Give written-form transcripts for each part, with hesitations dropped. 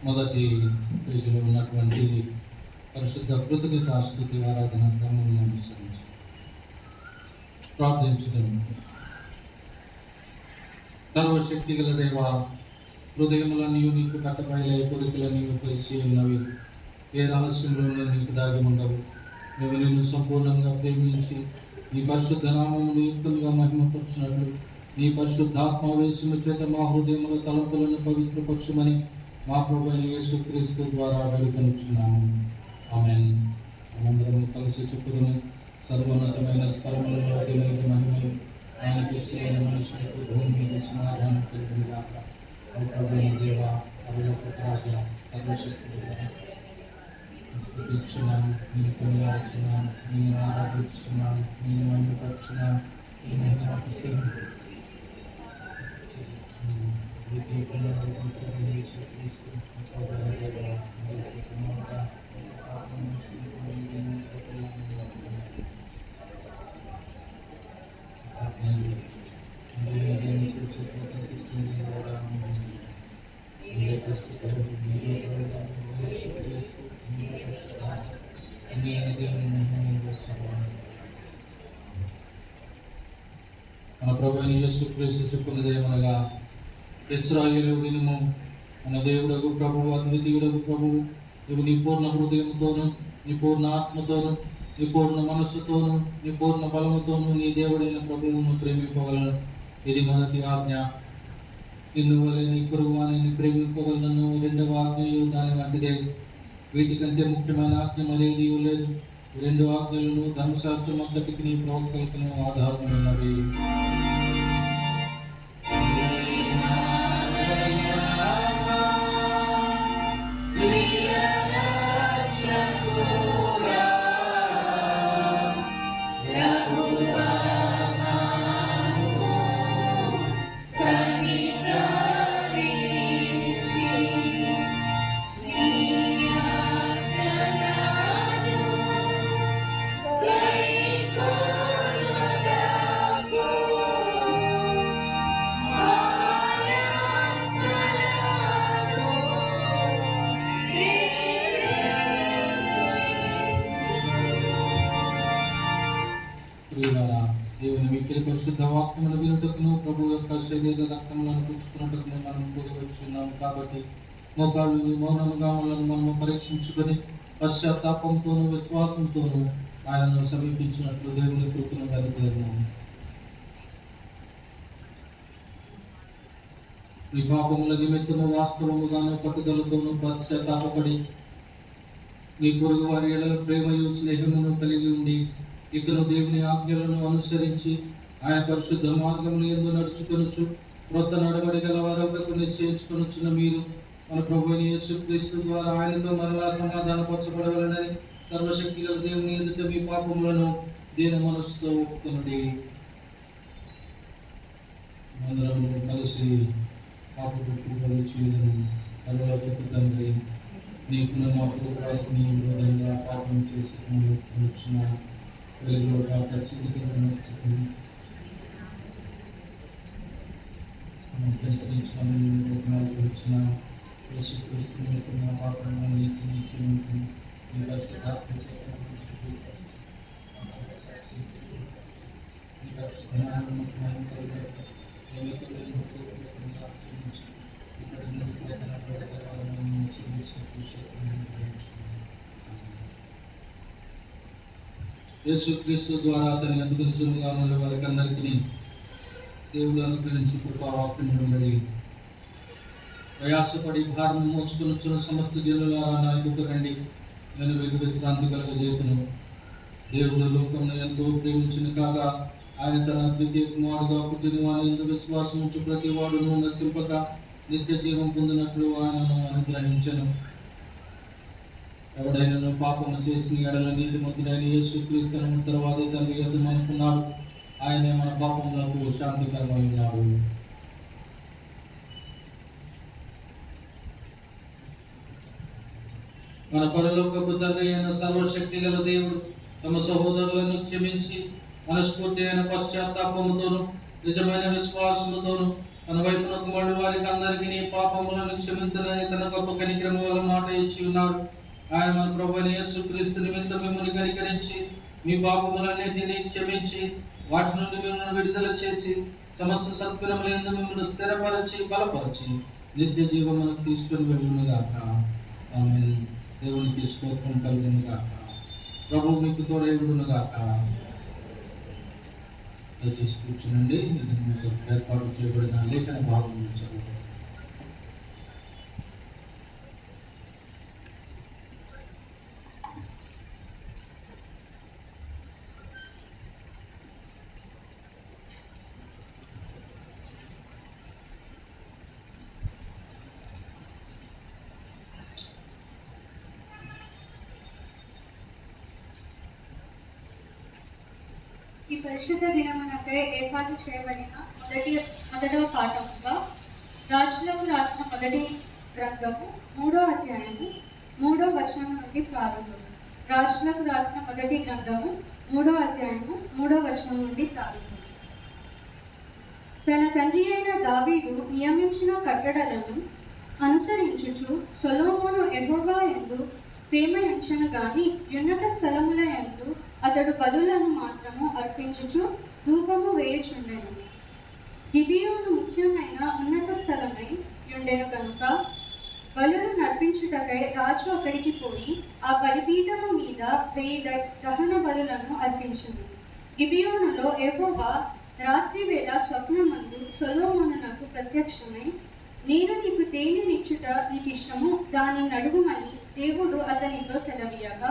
మొదటి పేజీలో ఉన్నటువంటి పరిశుద్ధ కృతజ్ఞత స్తుతి ఆరాధన క్రమం అనుసరించి ప్రార్థించుదాం. సర్వశక్తి గల దేవ, హృదయములన్నీ నీకు కట్టబయలే కోరికలన్నీ కలిసి ఉన్నవి, ఏ రహస్యంలోనూ నీకు దాగి ఉండవు. మేము నిన్ను సంపూర్ణంగా ప్రేమించి నీ పరిశుద్ధ నామమును యుక్తంగా మహిమపరచునట్లు నీ పరిశుద్ధాత్మావేశము చేత మా హృదయముల తలంపులను పవిత్రపరచుమని మా ప్రభువైన యేసుక్రీస్తు ద్వారా వేడుకొనుచున్నాము. ఆమేన్. మనందరము కలిసి చెప్పుదుము. సర్వోన్నతమైన స్థలములలో దేవునికి మహిమలు, ఆయనకి ఇష్టమైన మనుషులకు భూమి మీద సమాధానం కలిగినగాక. మా ప్రభువైన దేవ, పరలోకపు రాజా, సర్వశక్తుడా, స్తుతిస్తున్నాను, నేను కొనియాడుతున్నాను, నేను ఆరాధిస్తున్నాను, నేను మహిమపరుచున్నాను, నేను ఆశీర్వదిస్తున్నాను. మన ప్రభువైన యేసుక్రీస్తు చెప్పున్నదేమనగా, ఇశ్రాయేలు వినుము, మన దేవుడగు ప్రభువు, అద్వితీయుడగు ప్రభువు, నువ్వు నీ పూర్ణ హృదయంతోను, నీ పూర్ణ ఆత్మతోను, నీ పూర్ణ మనస్సుతోను, నీ పూర్ణ బలముతోను నీ దేవుడైన ప్రభువును ప్రేమింపగలను. ఇది మొదటి ఆజ్ఞ. నిన్ను వలె నీ పొరుగు వానిని ప్రేమింపగలను. రెండవ ఆజ్ఞయు దాని వంటిదే. వీటికంటే ముఖ్యమైన ఆజ్ఞ మరేది లేదు. రెండు ఆజ్ఞలను ధర్మశాస్త్రం అంతటికి నీ ప్రవక్తలకు ఆధారమైనవి. దేవుని మిక్కిలి పరిశుద్ధ వాక్యమును వినుటకును, ప్రభు యొక్క శరీర రక్తములను పుచ్చుకున్నట్టుకును మనం కూడి వచ్చున్నాము. కాబట్టి మోకాళ్ళు మౌనముగా మనము పరీక్షించుకొని పశ్చాత్తాపంతోనూ విశ్వాసంతోనూ ఆయనను సమీపించినట్లు దేవుని కృపను కలుగుతాము. మీ పాపముల నిమిత్తము వాస్తవముగాను పట్టుదలతోనూ పశ్చాత్తాపడి మీ పొరుగు వారి ఎడల ప్రేమయు స్నేహమును కలిగి ఉండి ఇకను దేవుని ఆజ్ఞలను అనుసరించి ఆయన పరిశుద్ధ మార్గములు యందు నడుచుకొనుచు క్రొత్త నడవడి గల వారొకకు నిశ్చయించుకొనుచున్న మీరు మన ప్రభువైన యేసుక్రీస్తు ద్వారా ఆయనతో మరలా సమాధానపరచబడవలెనని సర్వశక్తి గల దేవుని ఎదుట మీ పాపములను దీన మనస్సుతో ఒప్పుకొనుడి. అందరము కలిసి పాపపు పూజలు చేయడం. పరలోకపు తండ్రి, నీకు మా పూర్వాలకు నీ విరోధంగా పాపం చేసుకుని వెలుగుగా ప్రచురించుకుని వచ్చిన యేసుక్రీస్తుని మా పాపము నీకు నిత్యముంటుంది. ఈ పరిశుద్ధాత్మ యేసుక్రీస్తు ద్వారా అతని అందుకునిగా ఉన్న వారికి అందరికీ దేవుడు అనుగ్రహించి కృపావాక్యములు ప్రయాసపడి భారం మోసుకొనిచ్చిన సమస్త జనులారా నా యొద్దకు రండి, నేను మీకు విశ్రాంతి కలుగజేతును. దేవుడు లోకమును ఎంతో ప్రేమించిన కాగా ఆయన తన అద్వితీయ కుమారుడుగా పుట్టిన వాని యందు విశ్వాసం ఉంచు ప్రతి వాడును నశింపక నిత్య జీవం పొందినట్లు ఆయనను అనుగ్రహించెను. ఎవడైనా పాపము చేసిన ఎడల నీతిమంతుడైన యేసుక్రీస్తును ఉత్తరవాది తండ్రి యొద్ద మనకున్నాడు. ఆయనే మన పాపములకు శాంతికరమై ఉన్నాడు. మన పరలోకపు తండ్రి అయిన సర్వశక్తి గల దేవుడు తమ సహోదరులను క్షమించి మనస్ఫూర్తి అయిన పశ్చాత్తాపముతోను నిజమైన విశ్వాసముతోను తన వైపునకు మళ్ళీ వారికి అందరికీ నీ పాపములను క్షమించదని తన గొప్ప కనికరము వల్ల మాట ఇచ్చి ఉన్నాడు. ఆయన మన ప్రభువైన యేసుక్రీస్తు నిమిత్తం మిమ్మల్ని కనికరించి మీ పాపములన్నిటినీ క్షమించి వాటి నుండి మిమ్మల్ని విడుదల చేసి సమస్త సత్గుణములందు మిమ్మల్ని స్థిరపరచి బలపరచి నిత్య జీవమును తీసుకుని వెళ్ళునుగాక. ఆమేన్. దేవునికి స్తోత్రం కలుగునుగాక. ప్రభు మీకు తోడై ఉండునుగాక. దయచేసి కూర్చునండి. మీకు ఏర్పాటు చేయబడిన లేఖన భాగం చదువు. ఈ పరిశుద్ధ దినమునకై ఏర్పాటు చేయబడిన మొదటవ పాఠముగా రాజులకు రాసిన మొదటి గ్రంథము 3వ అధ్యాయము 3వ వచనం నుండి ప్రారంభం. రాజులకు రాసిన మొదటి గ్రంథము 3వ అధ్యాయము 3వ వచనం నుండి ప్రారంభం. తన తండ్రి అయిన దావీదు నియమించిన కట్టడలను అనుసరించుచు సొలొమోను యెహోవా యందు ప్రేమ ఉంచెను గాని ఉన్నత స్థలముల యందు అతడు బలులను మాత్రము అర్పించుచు ధూపము వేయుచుండెను. గిబియోను ముఖ్యమైన ఉన్నత స్థలమై ఉండెను కనుక బలులు నర్పించుటకై రాజు అక్కడికి పోయి ఆ బలిపీఠము మీద 1000 దహన బలులను అర్పించింది. గిబియోనులో యెహోవా రాత్రి వేళ స్వప్నమందు సొలొమోనునకు ప్రత్యక్షమై, నేను నీకు దేనినిచ్చుట నీకు ఇష్టము దాన్ని నడుగుమని దేవుడు అతనితో సెలవీయగా,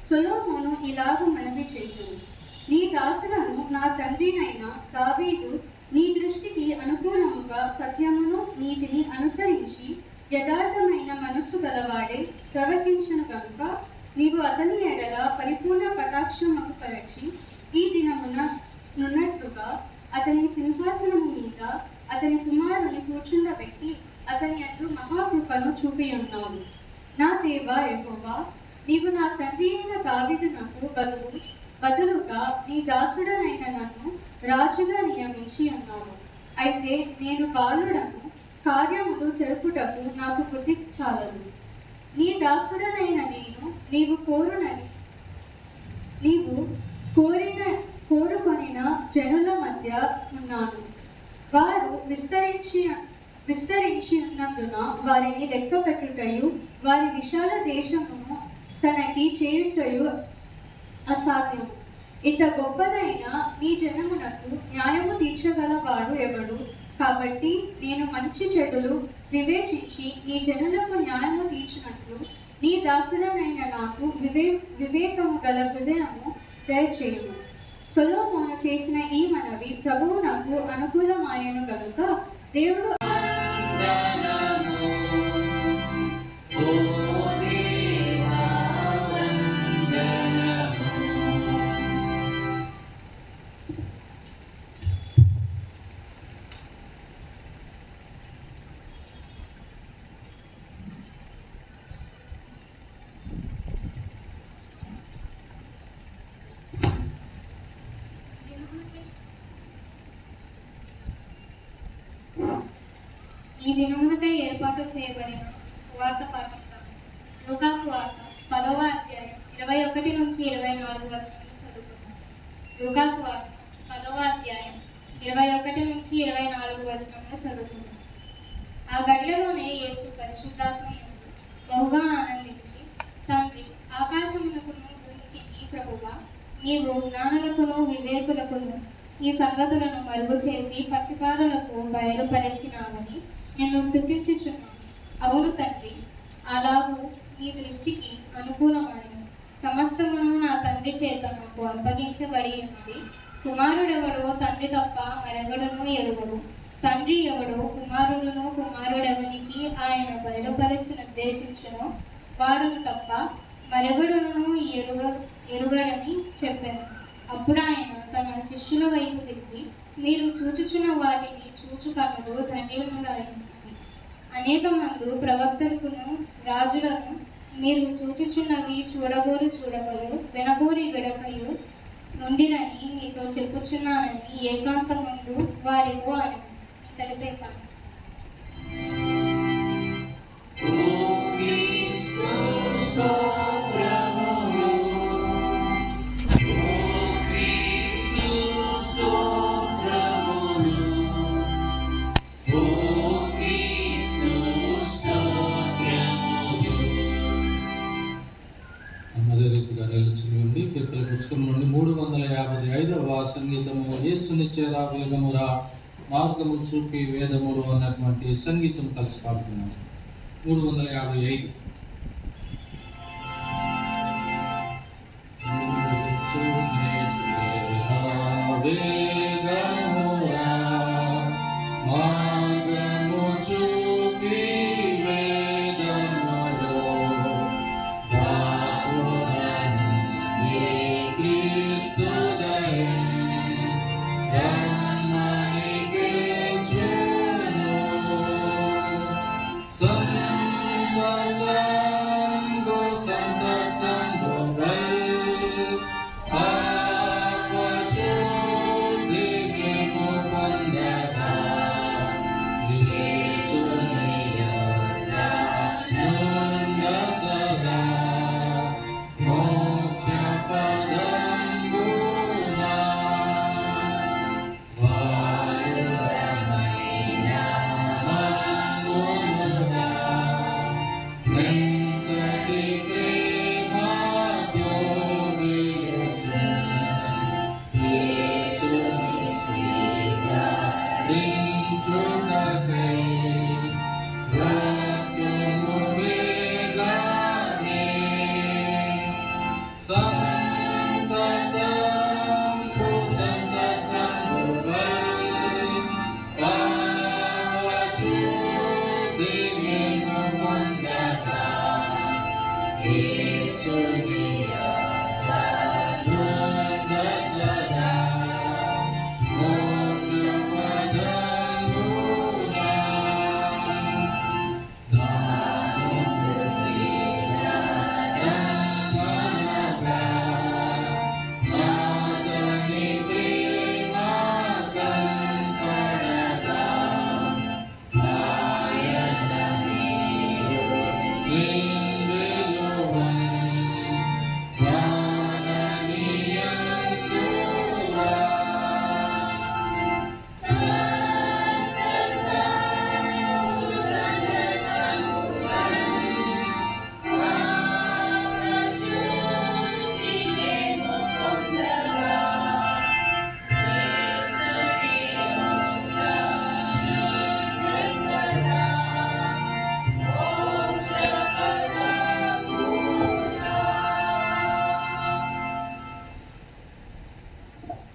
సొలొమోను ఇలాగ మనవి చేశాను, నీ దాసులను నా తండ్రినైన దావీదు నీ దృష్టికి అనుకూలముగా సత్యమును నీతిని అనుసరించి యథార్థమైన మనస్సు గలవాడే ప్రవర్తించను కనుక నీవు అతని ఎడల పరిపూర్ణ కటాక్షముకు పరచి ఈ దినమున నున్నట్టుగా అతని సింహాసనము మీద అతని కుమారుని కూర్చుండబెట్టి అతని యందు మహాకృపను చూపి ఉన్నావు. నా దేవా యెహోవా, నీవు నా తండ్రి అయిన దావీదునకు బదులుగా నీ దాసుడనైన నన్ను రాజుగా నియమించి ఉన్నావు. అయితే నేను బాలుడను, కార్యములు జరుపుటకు నాకు బుద్ధి చాలదు. నీ దాసుడనైన నేను నీవు కోరుకొనిన జనుల మధ్య ఉన్నాను. వారు విస్తరించి ఉన్నందున వారిని లెక్క పెట్టుటయు వారి విశాల దేశమును తనకి చేయుటయు అసాధ్యము. ఇంత గొప్పదైన నీ జనమునకు న్యాయము తీర్చగలవాడు ఎవడు? కాబట్టి నేను మంచి చెడులు వివేచించి నీ జనులకు న్యాయము తీర్చినట్లు నీ దాసులనైన నాకు వివేకము గల హృదయము దయచేయము. సొలొమోను చేసిన ఈ మనవి ప్రభువునకు అనుకూలమాయను కనుక దేవుడు ఈ దినమునకై ఏర్పాటు చేయబడిన సువార్త పాఠంగా లూకా సువార్త 10వ అధ్యాయం 21 నుంచి 24 వచనాలు చదువుకున్నాం. లూకా సువార్త 10వ అధ్యాయం 21 నుంచి 24 వచనాలు చదువుకున్నాం. ఆ గడియలోనే యేసు పరిశుద్ధాత్మ యందు బహుగా ఆనందించి, తండ్రి, ఆకాశమునకును భూమికి నీ ప్రభువా, నీవు జ్ఞానులకును వివేకులకును ఈ సంగతులను మరుగు చేసి పసిపారులకు బయలుపరిచినావని నిన్ను స్తుతించుచున్నాను. అవును తండ్రి, అలాగూ నీ దృష్టికి అనుకూలమైన సమస్తమును నా తండ్రి చేత నాకు అప్పగించబడి ఉన్నది. కుమారుడెవడో తండ్రి తప్ప మరెవడును ఎరుగడు, తండ్రి ఎవడో కుమారుడును కుమారుడెవనికి ఆయన బయలుపరచునుద్దేశించునో వాడును తప్ప మరెవడును ఎరుగడని చెప్పాను. అప్పుడు ఆయన తన శిష్యుల వైపు తిరిగి, మీరు చూచుచున్న వాటిని చూచు కన్నులు ధన్యులైనవి. అనేక మంది ప్రవక్తలకును రాజులను మీరు చూచుచున్నవి చూడగోరు వినగోరి విడకయు నుండిరని మీతో చెప్పుచున్నానని ఏకాంతమందు వారితో అని ఇంతటితో పని. పుస్తకం నుండి 355వ సంగీతము, యేసుని చేరా వేగమురా మార్గము చూపి వేదములు అన్నటువంటి సంగీతం కలిసి పాడుతున్నాము. 355.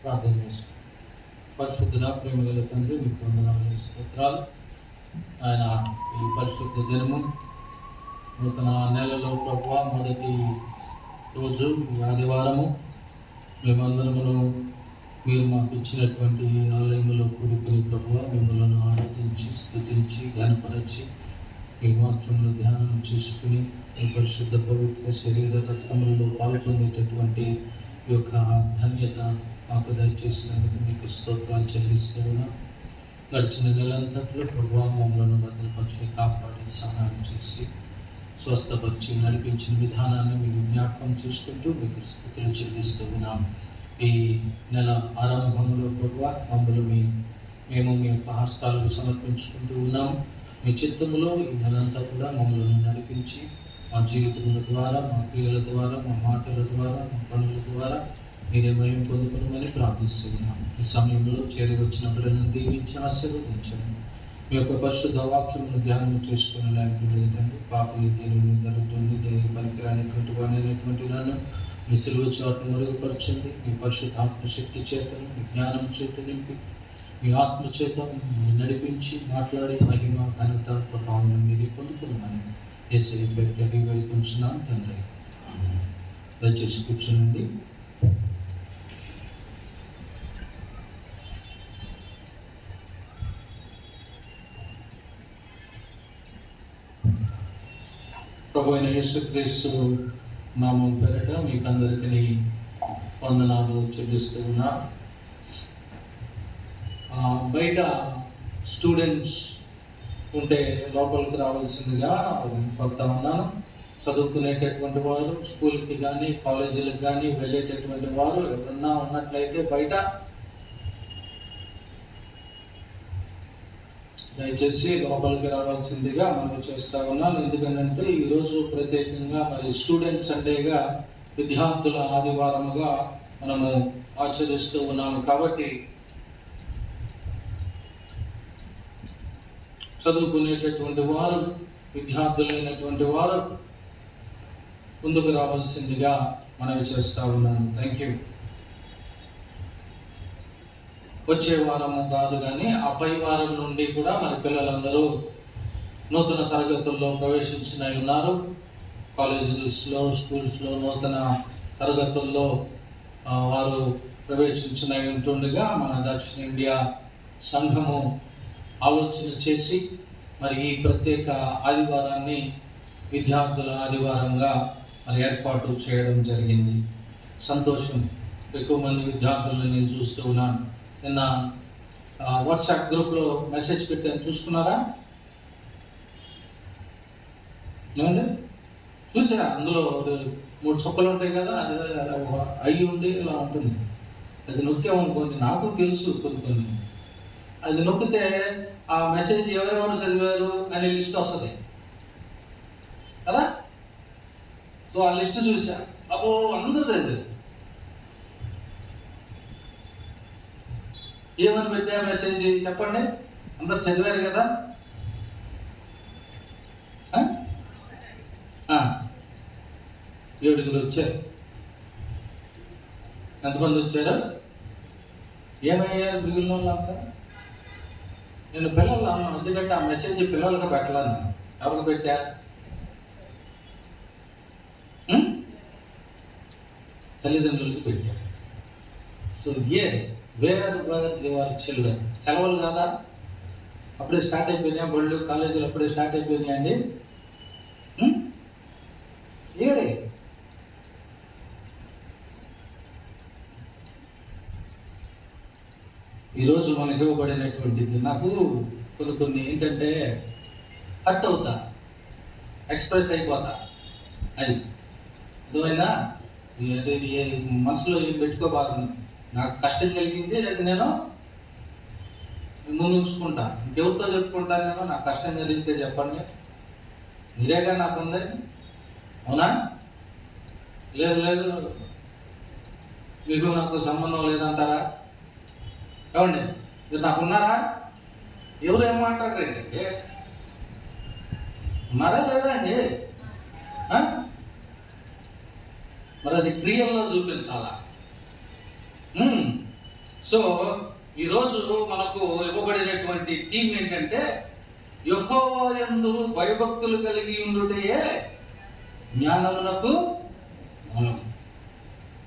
ప్రార్థన చేసుకుంటాం. పరిశుద్ధుడ ప్రేమగల తండ్రి మీకు వందనాలు స్తోత్రాలు. ఆయన ఈ పరిశుద్ధ దినము నూతన నెలలో ప్రభువ మొదటి రోజు ఈ ఆదివారము మేమందరమును మీరు మాకు ఇచ్చినటువంటి ఆలయంలో కూడుకుని ప్రభువ మిమ్మల్ని ఆరాధించి స్తుతించి ఘనపరచి మీ వాక్యమును ధ్యానం చేసుకుని మీ పరిశుద్ధ పవిత్ర శరీర రక్తములలో పాల్పొందేటటువంటి ఈ యొక్క ధన్యత మాకు దయచేసినందుకు మీకు స్తోత్రాలు చెల్లిస్తూ ఉన్నాం. గడిచిన నెలంతట్లో ప్రభువా మమ్మలను భద్రపరిచి కాపాడి సహాయం చేసి స్వస్థపరిచి నడిపించిన విధానాన్ని మేము జ్ఞాపకం చేసుకుంటూ మీకు స్తుతులు చెల్లిస్తూ ఉన్నాం. ఈ నెల ఆరంభంలో ప్రభువా మమ్మల్ని మేము మీ యొక్క హస్తాలకు సమర్పించుకుంటూ ఉన్నాము. మీ చిత్తములో ఈ నెలంతా కూడా మమ్మల్ని నడిపించి మా జీవితముల ద్వారా మా క్రియల ద్వారా మా మాటల ద్వారా మా పనుల ద్వారా మీరే భయం పొందుకున్నామని ప్రార్థిస్తున్నాము. ఈ సమయంలో చేరి వచ్చిన బిడ్డలను దీవించి ఆశీర్వదించండి. మీ యొక్క పరిశుద్ధ వాక్యమును ధ్యానం చేసుకుని లేదండి పాపని దేవుని దరిద్రుని దేని పనికిరానిటువంటి వాడినటువంటి నన్ను మీ సిలువ చోటును మరుగుపరచండి. మీ పరిశుద్ధ ఆత్మశక్తి చేతను మీ జ్ఞానం చేత నింపి మీ ఆత్మ చేత నడిపించి మాట్లాడి మహిమ ఘనత ప్రభావం మీరే పొందుకున్నామని యేసయ్య పేరిట అడిగి కొంచున్నాం తండ్రి. దయచేసి కూర్చోనండి. ప్రభు అయిన యేసుక్రీస్తు నామం పేరిట మీకు అందరికీ వందనాలు చెల్లిస్తూ ఉన్నా. బయట స్టూడెంట్స్ ఉంటే లోపలికి రావాల్సిందిగా కొత్త ఉన్నాను. చదువుకునేటటువంటి వారు స్కూల్కి కానీ కాలేజీలకు కానీ వెళ్ళేటటువంటి వారు ఎవరన్నా ఉన్నట్లయితే బయట దయచేసి లోపలికి రావాల్సిందిగా మనం చేస్తూ ఉన్నాను. ఎందుకంటే ఈరోజు ప్రత్యేకంగా మరి స్టూడెంట్స్ సండేగా విద్యార్థుల ఆదివారముగా మనము ఆచరిస్తూ ఉన్నాము. కాబట్టి చదువుకునేటటువంటి వారు విద్యార్థులైనటువంటి వారు ముందుకు రావాల్సిందిగా మనవి చేస్తూ ఉన్నాను. Thank you. వచ్చే వారము కాదు కానీ ఆ పై వారం నుండి కూడా మరి పిల్లలందరూ నూతన తరగతుల్లో ప్రవేశించిన ఉన్నారు. కాలేజెస్లో స్కూల్స్లో నూతన తరగతుల్లో వారు ప్రవేశించిన ఉంటుండగా మన దక్షిణ ఇండియా సంఘము ఆలోచన చేసి మరి ఈ ప్రత్యేక ఆదివారాన్ని విద్యార్థుల ఆదివారంగా మరి ఏర్పాటు చేయడం జరిగింది. సంతోషం. ఎక్కువ మంది విద్యార్థులను నేను చూస్తూ ఉన్నాను. నిన్న వాట్సాప్ గ్రూప్లో మెసేజ్ పెట్టాను, చూసుకున్నారా? ఏమండి చూసారా? అందులో 3 చుక్కలు ఉంటాయి కదా, అది అయ్యి ఉండి ఇలా ఉంటుంది. అది నొక్కామనుకోండి, నాకు తెలుసు కొన్ని అది నొక్కితే ఆ మెసేజ్ ఎవరెవరు చదివారు అనే లిస్ట్ వస్తుంది కదా. సో ఆ లిస్ట్ చూసా, అబ్బో అందరూ చదివారు. ఏమని పెట్టా మెసేజ్ చెప్పండి? అందరు చదివారు కదా. 7 వచ్చారు. ఎంతమంది వచ్చారు? ఏమయ్యారు మిగిలిన వాళ్ళంతా? నేను పిల్లలు అన్నాను, ఎందుకంటే ఆ మెసేజ్ పిల్లలకు పెట్టాలని. ఎవరికి పెట్టా? తల్లిదండ్రులకు పెట్టారు. So where your children. సెలవులు కాదా? అప్పుడే స్టార్ట్ అయిపోయినాయా? బళ్ళు కాలేజీలు అప్పుడే స్టార్ట్ అయిపోయినాయా అండి? ఏరే ఈరోజు మనకి ఇవ్వబడినటువంటిది నాకు కొన్ని ఏంటంటే హర్ట్ అవుతా, ఎక్స్ప్రెస్ అయిపోతా. అది అర్థమైందా? మనసులో ఏం పెట్టుకోబాను. నాకు కష్టం కలిగింది, అది నేను ముందు ఉంచుకుంటా. ఇంకెవరితో చెప్పుకుంటా? నేను నాకు కష్టం కలిగితే చెప్పండి, మీరేగా నాకు ఉంది. అవునా? లేదు మీకు నాకు సంబంధం లేదంటారా? ఏమండి, మీరు నాకు ఉన్నారా? ఎవరు ఏం మాట్లాడరండి? ఉన్నారా లేదా అండి? మరి అది క్రియల్లో చూపించాలా? సో ఈరోజు మనకు ఇవ్వబడినటువంటి థీమ్ ఏంటంటే యెహోవా యందు భయభక్తులు కలిగి ఉండుటయే జ్ఞానమునకు మూలం.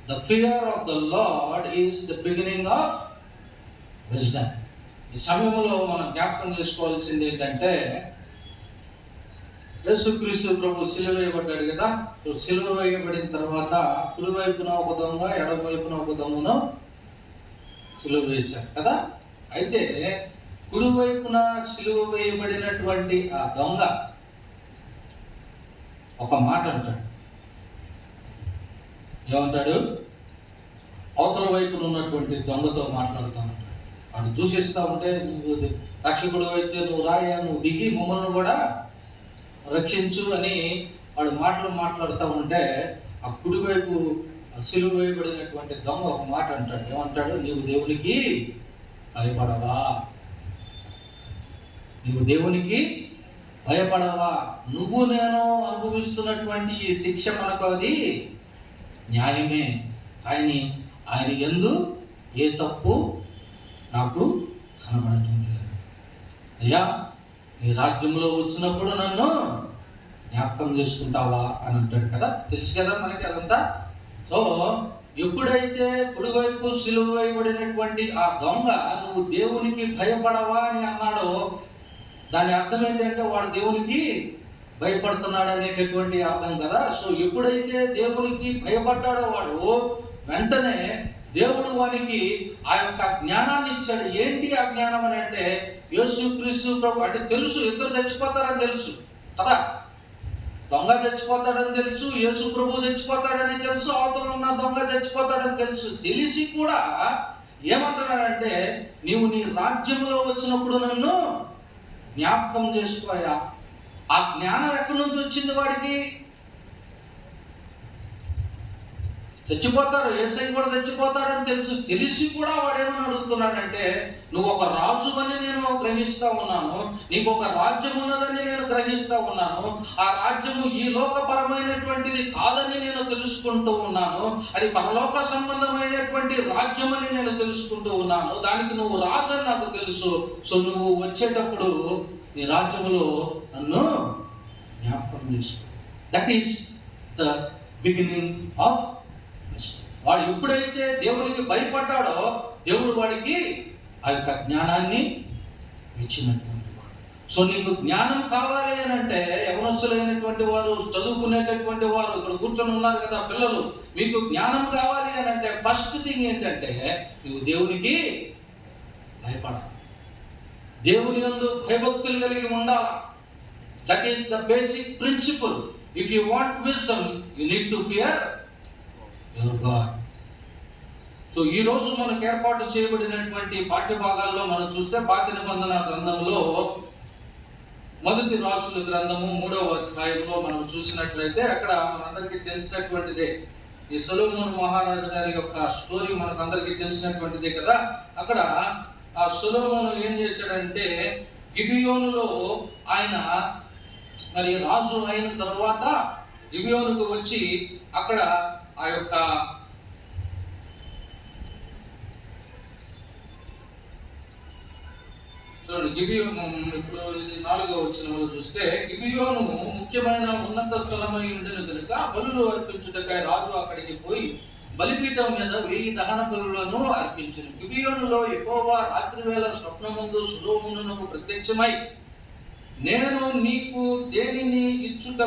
The fear of the Lord is the beginning of wisdom. ఈ సమయంలో మనం జ్ఞాపకం చేసుకోవాల్సింది ఏంటంటే యేసుక్రీస్తు ప్రభు సిలువ వేయబడ్డాడు కదా. సో సిలువ వేయబడిన తర్వాత కుడివైపున ఒక దొంగ, ఎడమవైపున ఒక దొంగను సిలువ వేశారు కదా. అయితే కుడివైపున సిలువ వేయబడినటువంటి ఆ దొంగ ఒక మాట అంటాడు. ఏమంటాడు? అవతల వైపున ఉన్నటువంటి దొంగతో మాట్లాడుతానంటాడు. వాడు దూషిస్తూ ఉంటే, నువ్వు రక్షకుడు అయితే నువ్వు రాయా, నువ్వు దిగి మమ్మల్ని కూడా రక్షించు అని వాడు మాట్లాడుతూ ఉంటే ఆ కుడివైపు సిలువ వేయబడినటువంటి దొంగ ఒక మాట అంటాడు. ఏమంటాడు? నీవు దేవునికి భయపడవా? నీవు దేవునికి భయపడవా? నువ్వు నేను అనుభవిస్తున్నటువంటి ఈ శిక్ష మనకు అది న్యాయమే, కానీ ఆయన యందు ఏ తప్పు నాకు కనబడుతుంది. అయ్యా, నీ రాజ్యంలో వచ్చినప్పుడు నన్ను జ్ఞాపకం చేసుకుంటావా అని అంటాడు కదా. తెలుసు కదా మనకి అదంతా. సో ఎప్పుడైతే కుడివైపు సిలువ వేయబడినటువంటి ఆ దొంగ నువ్వు దేవునికి భయపడవా అని అన్నాడో, దాని అర్థం ఏంటంటే వాడు దేవునికి భయపడుతున్నాడు అనేటటువంటి అర్థం కదా. సో ఎప్పుడైతే దేవునికి భయపడ్డాడో వాడు వెంటనే దేవుడు వానికి ఆ యొక్క జ్ఞానాన్ని ఇచ్చాడు. ఏంటి ఆ జ్ఞానం అని అంటే యేసుక్రీస్తు ప్రభు అంటే తెలుసు, ఇద్దరు చచ్చిపోతారని తెలుసు కదా. దొంగ చచ్చిపోతాడని తెలుసు, యేసు ప్రభు చచ్చిపోతాడని తెలుసు, అవతల ఉన్న దొంగ చచ్చిపోతాడని తెలుసు. తెలిసి కూడా ఏమంటున్నాడంటే నీవు నీ రాజ్యంలో వచ్చినప్పుడు నన్ను జ్ఞాపకం చేసుకోయా. ఆ జ్ఞానం ఎక్కడి నుంచి వచ్చింది వాడికి? చచ్చిపోతారు, యేసయ్య కూడా చచ్చిపోతాడని తెలుసు. తెలిసి కూడా వాడేమని అడుగుతున్నాడంటే నువ్వు ఒక రాజు అని నేను గ్రహిస్తా ఉన్నాను, నీకు ఒక రాజ్యం ఉన్నదని నేను గ్రహిస్తా ఉన్నాను, ఆ రాజ్యము ఈ లోకపరమైనటువంటిది కాదని నేను తెలుసుకుంటూ ఉన్నాను, అది పరలోక సంబంధమైనటువంటి రాజ్యం అని నేను తెలుసుకుంటూ ఉన్నాను, దానికి నువ్వు రాజు అని నాకు తెలుసు. సో నువ్వు వచ్చేటప్పుడు నీ రాజ్యములో నన్ను జ్ఞాపకం చేసుకో. That is the beginning of. వాడు ఎప్పుడైతే దేవునికి భయపడ్డాడో దేవుడు వాడికి ఆ యొక్క జ్ఞానాన్ని ఇచ్చినటువంటి వాడు. సో నీకు జ్ఞానం కావాలి అని అంటే యవనస్తులైనటువంటి వారు, చదువుకునేటటువంటి వారు ఇక్కడ కూర్చొని ఉన్నారు కదా పిల్లలు, మీకు జ్ఞానం కావాలి అని అంటే ఫస్ట్ థింగ్ ఏంటంటే నువ్వు దేవునికి భయపడాలి, దేవుని యందు భయభక్తులు కలిగి ఉండాలి. That is the basic principle. If you want wisdom you need to fear your God. So ఈ రోజు మనకు ఏర్పాటు చేయబడినటువంటి పాఠ్య భాగాల్లో మనం చూస్తే పాత నిబంధన గ్రంథంలో మొదటి రాసుల గ్రంథము 3వ అధ్యాయంలో మనం చూసినట్లయితే అక్కడ మనందరికీ తెలిసినటువంటిదే ఈ సొలొమోను మహారాజు గారి యొక్క స్టోరీ మనకు అందరికీ తెలిసినటువంటిదే కదా. అక్కడ ఆ సొలొమోను ఏం చేశాడంటే గిబియోనులో ఆయన మరి రాజు అయిన తర్వాత గిబియోనుకు వచ్చి అక్కడ ఆ యొక్క సో చూడండి ఇప్పుడు ఇది 4వ వచనంలో చూస్తే, గిబియోను ముఖ్యమైన ఉన్నత స్థలమై ఉండెను కనుక బలులు అర్పించుటకై రాజు అక్కడికి పోయి బలిపీఠం మీద 1000 దహన బలులను అర్పించెను. గిబియోనులో యెహోవా రాత్రివేళ స్వప్నమందు సొలొమోనునకు ప్రత్యక్షమై, నేను నీకు దేనిని ఇచ్చుట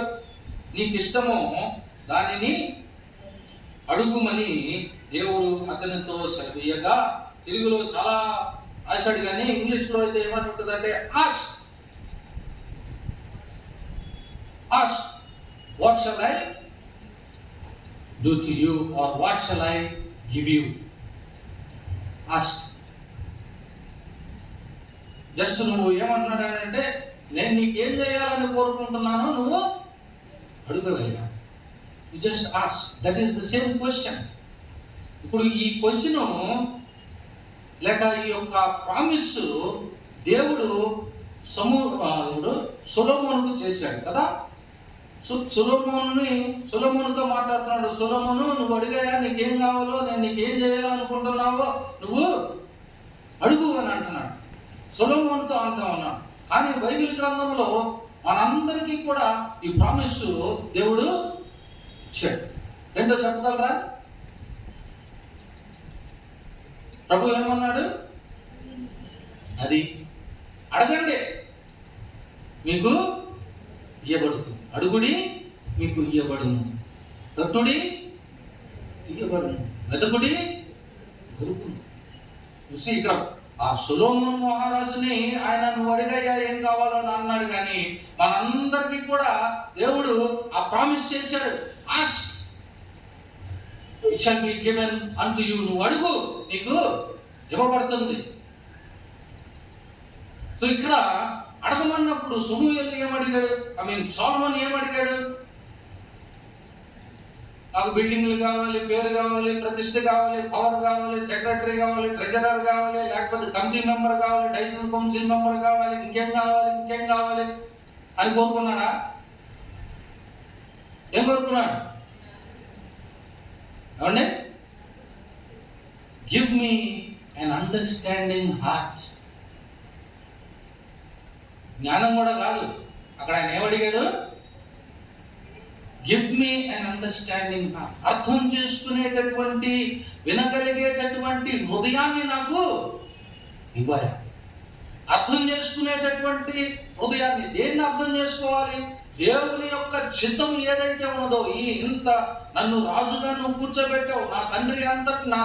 నీకిష్టమో దానిని అడుగుమని దేవుడు అతనితో సెలవీయగా, తెలుగులో చాలా రాశాడు కానీ ఇంగ్లీష్లో అయితే ఏమంటుందంటే ask what shall I do to you or what shall I give you. Ask. Just నువ్వు ఏమంటున్నాడంటే, నేను నీకేం చేయాలని కోరుకుంటున్నానో నువ్వు అడుగవయ్యా. You just ask. That is the same question. ఇప్పుడు ఈ క్వశ్చన్ లేక ఈ యొక్క ప్రామిస్ దేవుడు సొలొమోనుకు చేశాడు కదా. సొలొమోనుతో మాట్లాడుతున్నాడు. సొలొమోను, నువ్వు అడిగాయా, నీకేం కావాలో, నేను నీకేం చేయాలనుకుంటున్నావో నువ్వు అడుగు అని అంటున్నాడు. సొలొమోనుతో అంటా ఉన్నాడు. కానీ బైబిల్ గ్రంథంలో మనందరికీ కూడా ఈ ప్రామిస్ దేవుడు ఇచ్చాడు. ఏంటో చెప్పగలరా? ప్రభు ఏమన్నాడు? అది అడగండి మీకు ఇయ్యబడుతుంది, అడుగుడి మీకు ఇయ్యబడును, తట్టుడి ఇయ్యబడును, వెతకుడి దొరుకును. చూసి ఇక్కడ ఆ సొలొమోను మహారాజుని ఆయన నువ్వు అడిగాయా ఏం కావాలో అని అన్నాడు. కానీ మనందరికీ కూడా దేవుడు ఆ ప్రామిస్ చేశాడు. Ask it shall be given unto you. నువ్వు అడుగు నీకు ఇవ్వబడుతుంది. సో ఇక్కడ అడగమన్నప్పుడు సమూయేలు ఏమడిగాడు? సొలొమోను ఏమడిగాడు? నాకు బిల్డింగ్లు కావాలి, పేరు కావాలి, ప్రతిష్ట కావాలి, పవర్ కావాలి, సెక్రటరీ కావాలి, ట్రెజరర్ కావాలి, లేకపోతే కమిటీ మెంబర్ కావాలి, డైజన్ కౌన్సిల్ మెంబర్ కావాలి, ఇంకేం కావాలి అని కోరుకున్నాడా? ఏం కోరుకున్నాడు? ఏమండి? Give me an understanding heart. జ్ఞానం కూడా కాదు, అక్కడ ఆయన ఏమడిగాడు? Give me an understanding heart. అర్థం చేసుకునేటటువంటి, వినగలిగేటటువంటి హృదయాన్ని నాకు ఇవ్వాలి. అర్థం చేసుకునేటటువంటి హృదయాన్ని. దేన్ని అర్థం చేసుకోవాలి? దేవుని యొక్క చిత్తం ఏదైతే ఉన్నదో, ఈ ఇంత నన్ను రాజుగా నువ్వు కూర్చోబెట్టావు, నా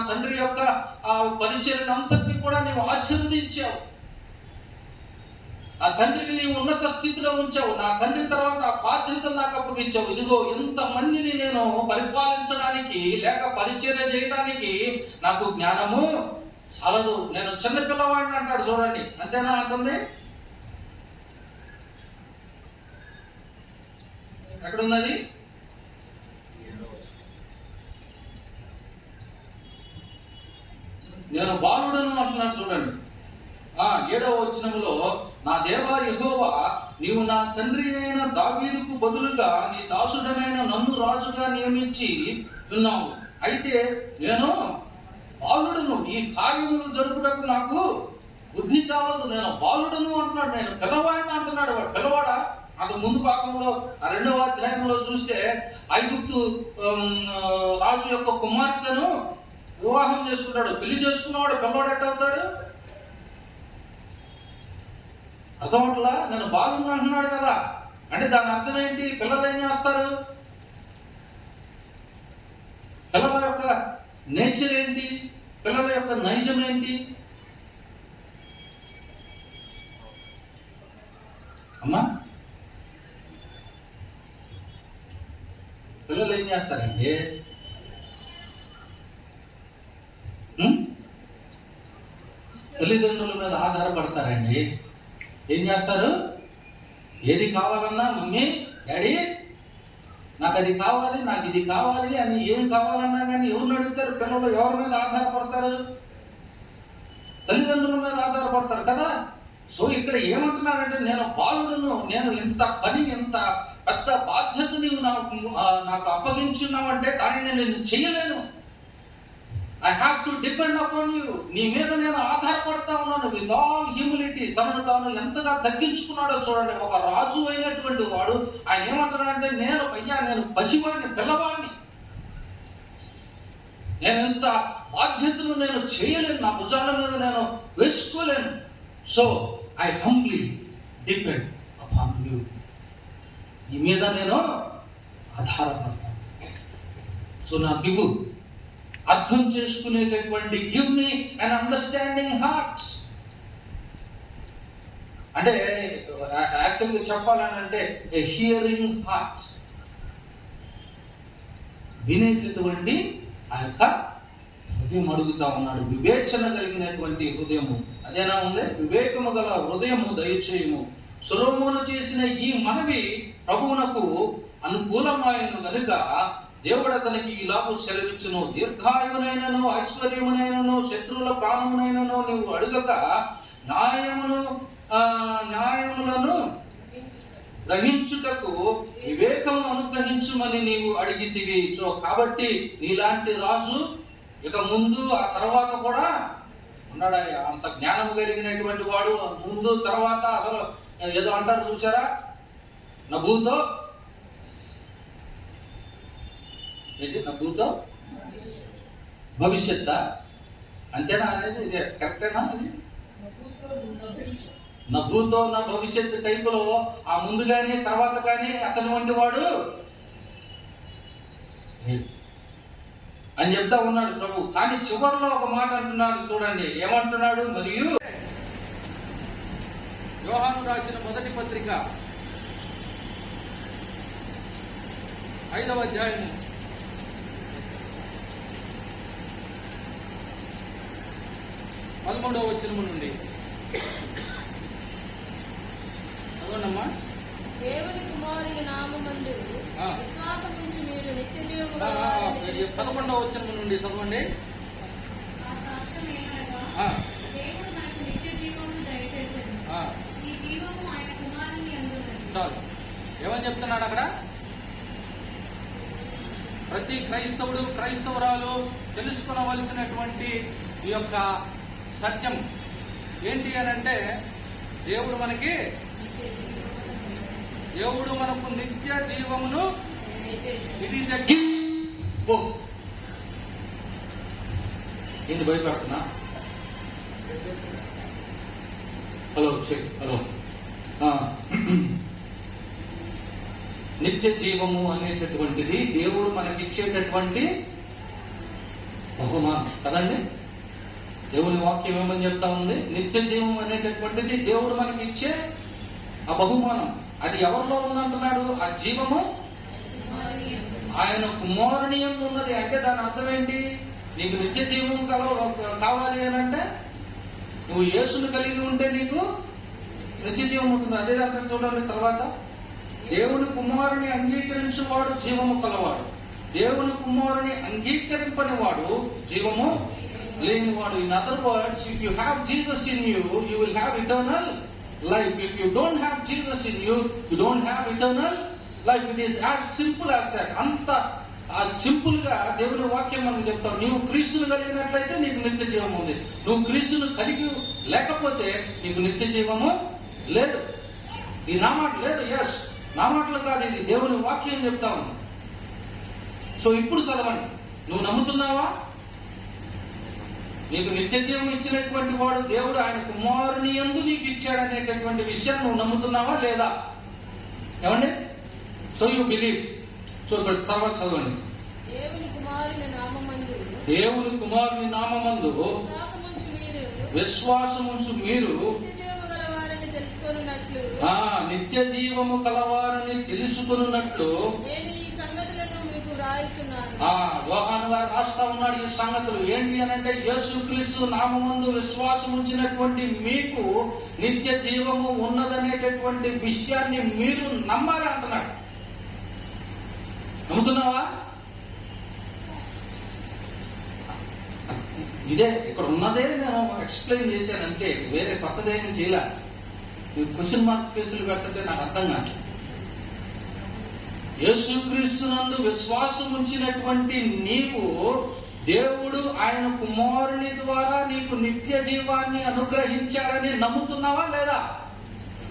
తండ్రి యొక్క ఆ పరిచయం అంతటిని కూడా నీవు ఆశీర్వదించావు, నా తండ్రిని నీవు ఉన్నత స్థితిలో ఉంచావు, నా తండ్రి తర్వాత ఆ బాధ్యతలు నాకు అప్పగించావు. ఇదిగో ఇంతమందిని నేను పరిపాలించడానికి లేక పరిచర్య చేయడానికి నాకు జ్ఞానము చాలదు, నేను చిన్నపిల్లవాడిని అంటాడు. చూడండి, అంతేనా అంటుంది? ఎక్కడున్నది? నేను బాలుడను అంటున్నాడు. చూడండి, 7వ వచనంలో, నా దేవా యెహోవా, నీవు నా తండ్రి అయిన దావీదుకు బదులుగా నీ దాసుడనైన నన్ను రాజుగా నియమించి ఉన్నావు. అయితే నేను బాలుడును, ఈ కార్యములు జరుపుటకు నాకు బుద్ధి చాలదు, నేను బాలుడును అంటున్నాడు. నేను పిల్లవాడిని అంటున్నాడు. వాడు పిల్లవాడా? అంత ముందు భాగంలో 2వ అధ్యాయంలో చూస్తే ఐగుప్తు రాజు యొక్క కుమార్తెను వివాహం చేసుకుంటాడు. పెళ్లి చేసుకున్నవాడు పిల్లవాడు ఎట్ట అవుతాడు? అర్థమట్లా? నేను బాగున్నా అంటున్నాడు కదా. అంటే దాని అర్థం ఏంటి? పిల్లలు ఏం చేస్తారు? పిల్లల యొక్క నేచర్ ఏంటి? పిల్లల యొక్క నైజం ఏంటి? అమ్మా, పిల్లలు ఏం చేస్తారంటే తల్లిదండ్రుల మీద ఆధారపడతారండి. ఏం చేస్తారు? ఏది కావాలన్నా, మమ్మీ డాడీ నాకు అది కావాలి, నాకు ఇది కావాలి అని ఏం కావాలన్నా కానీ ఎవరిని అడుగుతారు? పిల్లలు ఎవరి మీద ఆధారపడతారు? తల్లిదండ్రుల మీద ఆధారపడతారు కదా. సో ఇక్కడ ఏమంటున్నాడంటే, నేను బాలుడును, నేను ఇంత పని, ఇంత పెద్ద బాధ్యత నీవు నాకు అప్పగించున్నావంటే దాన్ని నేను చేయలేను. I have to depend upon you. నీ మీద నేను ఆధారపడతా ఉన్నాను. విత్ ఆల్ హ్యూమిలిటీ, తనను తాను ఎంతగా తగ్గించుకున్నాడో చూడండి. ఒక రాజు అయినటువంటి వాడు ఆయన ఏమంటాడంటే, నేను పసివాడిని, పిల్లవాడిని, నేను ఇంత బాధ్యతలు నేను చేయలేను, నా భుజాల మీద నేను వేసుకోలేను. So I humbly depend upon you. నీ మీద నేను ఆధారపడతాను. సో నాకు ఇవ్వు అర్థం చేసుకునేటటువంటి, give me an understanding heart. అంటే యాక్చువల్గా చెప్పాలని అంటే ఏ హియరింగ్ హార్ట్, వినేటటువంటి ఆ యొక్క హృదయం అడుగుతా ఉన్నాడు. వివేచన కలిగినటువంటి హృదయము, అదేనా ఉంది, వివేకము గల హృదయము దయచేయము. సొలొమోను చేసిన ఈ మనవి ప్రభువునకు అనుకూలమైన కనుక దేవుడు అతనికి ఇలాగూ సెలవిచ్చును, దీర్ఘాయువునైనను ఐశ్వర్యమునైనను శత్రువుల ప్రాణమునైనను నువ్వు అడుగక న్యాయములను గ్రహించుటకు వివేకము అనుగ్రహించుమని నీవు అడిగితివి. సో కాబట్టి నీలాంటి రాజు ఇక ముందు ఆ తర్వాత కూడా ఉన్నాడా? అంత జ్ఞానము కలిగినటువంటి వాడు ముందు తర్వాత అసలు ఏదో అంటారు చూసారా, నభూతో నభూతో భవిష్యత్ అంతేనా అనేది, ఇది కరెక్టేనా? అది నభూతో నా భవిష్యత్తు టైపులో ఆ ముందు కానీ తర్వాత కానీ అతని వంటి వాడు అని చెప్తా ఉన్నాడు ప్రభు. కానీ చివరిలో ఒక మాట అంటున్నాడు చూడండి, ఏమంటున్నాడు? మరియు యోహాను రాసిన మొదటి పత్రిక 5వ అధ్యాయము 13వ వచనము నుండి చదవనమ్మా. దేవుని కుమారుని నామమందు విశ్వాసముంచి మీరు నిత్య జీవము 11వ వచనము నుండి చదవండి. ఆ సాక్ష్యం ఏమనగా, దేవుడు మనకు నిత్య జీవమును దయచేసెను. ఈ జీవము ఆయన కుమారుని యందు ఉన్నది. చాలు. ఏమని చెప్తున్నాడు అక్కడ? ప్రతి క్రైస్తవుడు క్రైస్తవురాలు తెలుసుకోవలసినటువంటి ఈ యొక్క సత్యం ఏంటి అని అంటే, దేవుడు మనకు నిత్య జీవమును, ఇట్ ఈస్ ఎ గిఫ్ట్. ఏంది భయపడుతున్నా? Hello hello. నిత్య జీవము అనేటటువంటిది దేవుడు మనకిచ్చేటటువంటి బహుమానం కదండి. దేవుని వాక్యం ఏమని చెప్తా ఉంది? నిత్య జీవం అనేటటువంటిది దేవుడు మనకి ఇచ్చే ఆ బహుమానం. అది ఎవరిలో ఉందంటున్నాడు? ఆ జీవము ఆయన కుమారుని యందు ఉన్నది. అంటే దాని అర్థం ఏంటి? నీకు నిత్య జీవం కావాలి అని అంటే నువ్వు యేసును కలిగి ఉంటే నీకు నిత్య జీవం ఉంటుంది. అదే అర్థం చూడండి. తర్వాత దేవుని కుమారుని అంగీకరించువాడు జీవము కలవాడు, దేవుని కుమారుని అంగీకరింపని వాడు జీవము లేనివాడు. In other words, if you have Jesus in you, you will have eternal life. If you don't have Jesus in you, you don't have eternal life. It is as simple as that. అంత simple గా దేవుని వాక్యం మనకు చెప్తాం. నువ్వు క్రీస్తును కలిగినట్లయితే నీకు నిత్య జీవం ఉంది. నువ్వు క్రీస్తును కలిగి లేకపోతే నీకు నిత్య జీవము లేదు. ఈ నా మాట లేదు. ఎస్, నా మాటలు కాదు, ఇది దేవుని వాక్యం చెప్తాము. సో ఇప్పుడు చదవండి. నువ్వు నమ్ముతున్నావా? నీకు నిత్య జీవం ఇచ్చినటువంటి వాడు దేవుడు ఆయన కుమారుని యందు నీకు ఇచ్చాడనేటటువంటి విషయం నువ్వు నమ్ముతున్నావా లేదా? ఏమండి? So you believe. సో ఇక్కడ తర్వాత చదవండి. దేవుని కుమారుని నామమందు విశ్వాసముంచు మీరు నిత్య జీవము కలవారని తెలుసుకున్నట్లు యోహాను గారు రాస్తా ఉన్నాడు ఈ సంగతులు. ఏంటి అని అంటే, యేసుక్రీస్తు నామమందు విశ్వాసం ఉంచినటువంటి మీకు నిత్య జీవము ఉన్నదనేటటువంటి విషయాన్ని మీరు నమ్మాలి అంటున్నాడు. నమ్ముతున్నావా? ఇదే ఇక్కడ ఉన్నదే నేను ఎక్స్ప్లెయిన్ చేశాను అంతే, వేరే కొత్తదేం చేయలే. మీరు క్వశ్చన్ మార్క్ ఫేసులు పెట్టదే నాకు అర్థం కాదు. యేసుక్రీస్తునందు విశ్వాసం ఉంచినటువంటి నీకు దేవుడు ఆయన కుమారుని ద్వారా నీకు నిత్య జీవాన్ని అనుగ్రహించాడని నమ్ముతున్నావా లేదా?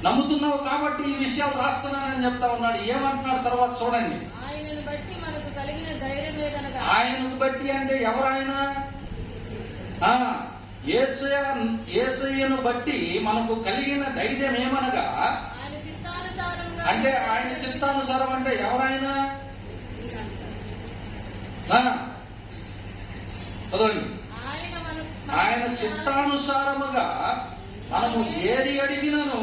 నమ్ముతున్నావు కాబట్టి ఈ విషయాలు రాస్తున్నానని చెప్తా ఉన్నాడు. ఏమంటున్నాడు తర్వాత చూడండి. ఆయనను బట్టి మనకు కలిగిన ధైర్యం ఏదనగా, ఆయనను బట్టి అంటే ఎవరు ఆయన? యేసయ్యను బట్టి మనకు కలిగిన ధైర్యం ఏమనగా, ఆయన చిత్తానుసారంగా, అంటే ఆయన చిత్తానుసారం అంటే ఎవరైనా చదవండి. ఆయన చిత్తానుసారముగా మనము ఏది అడిగినను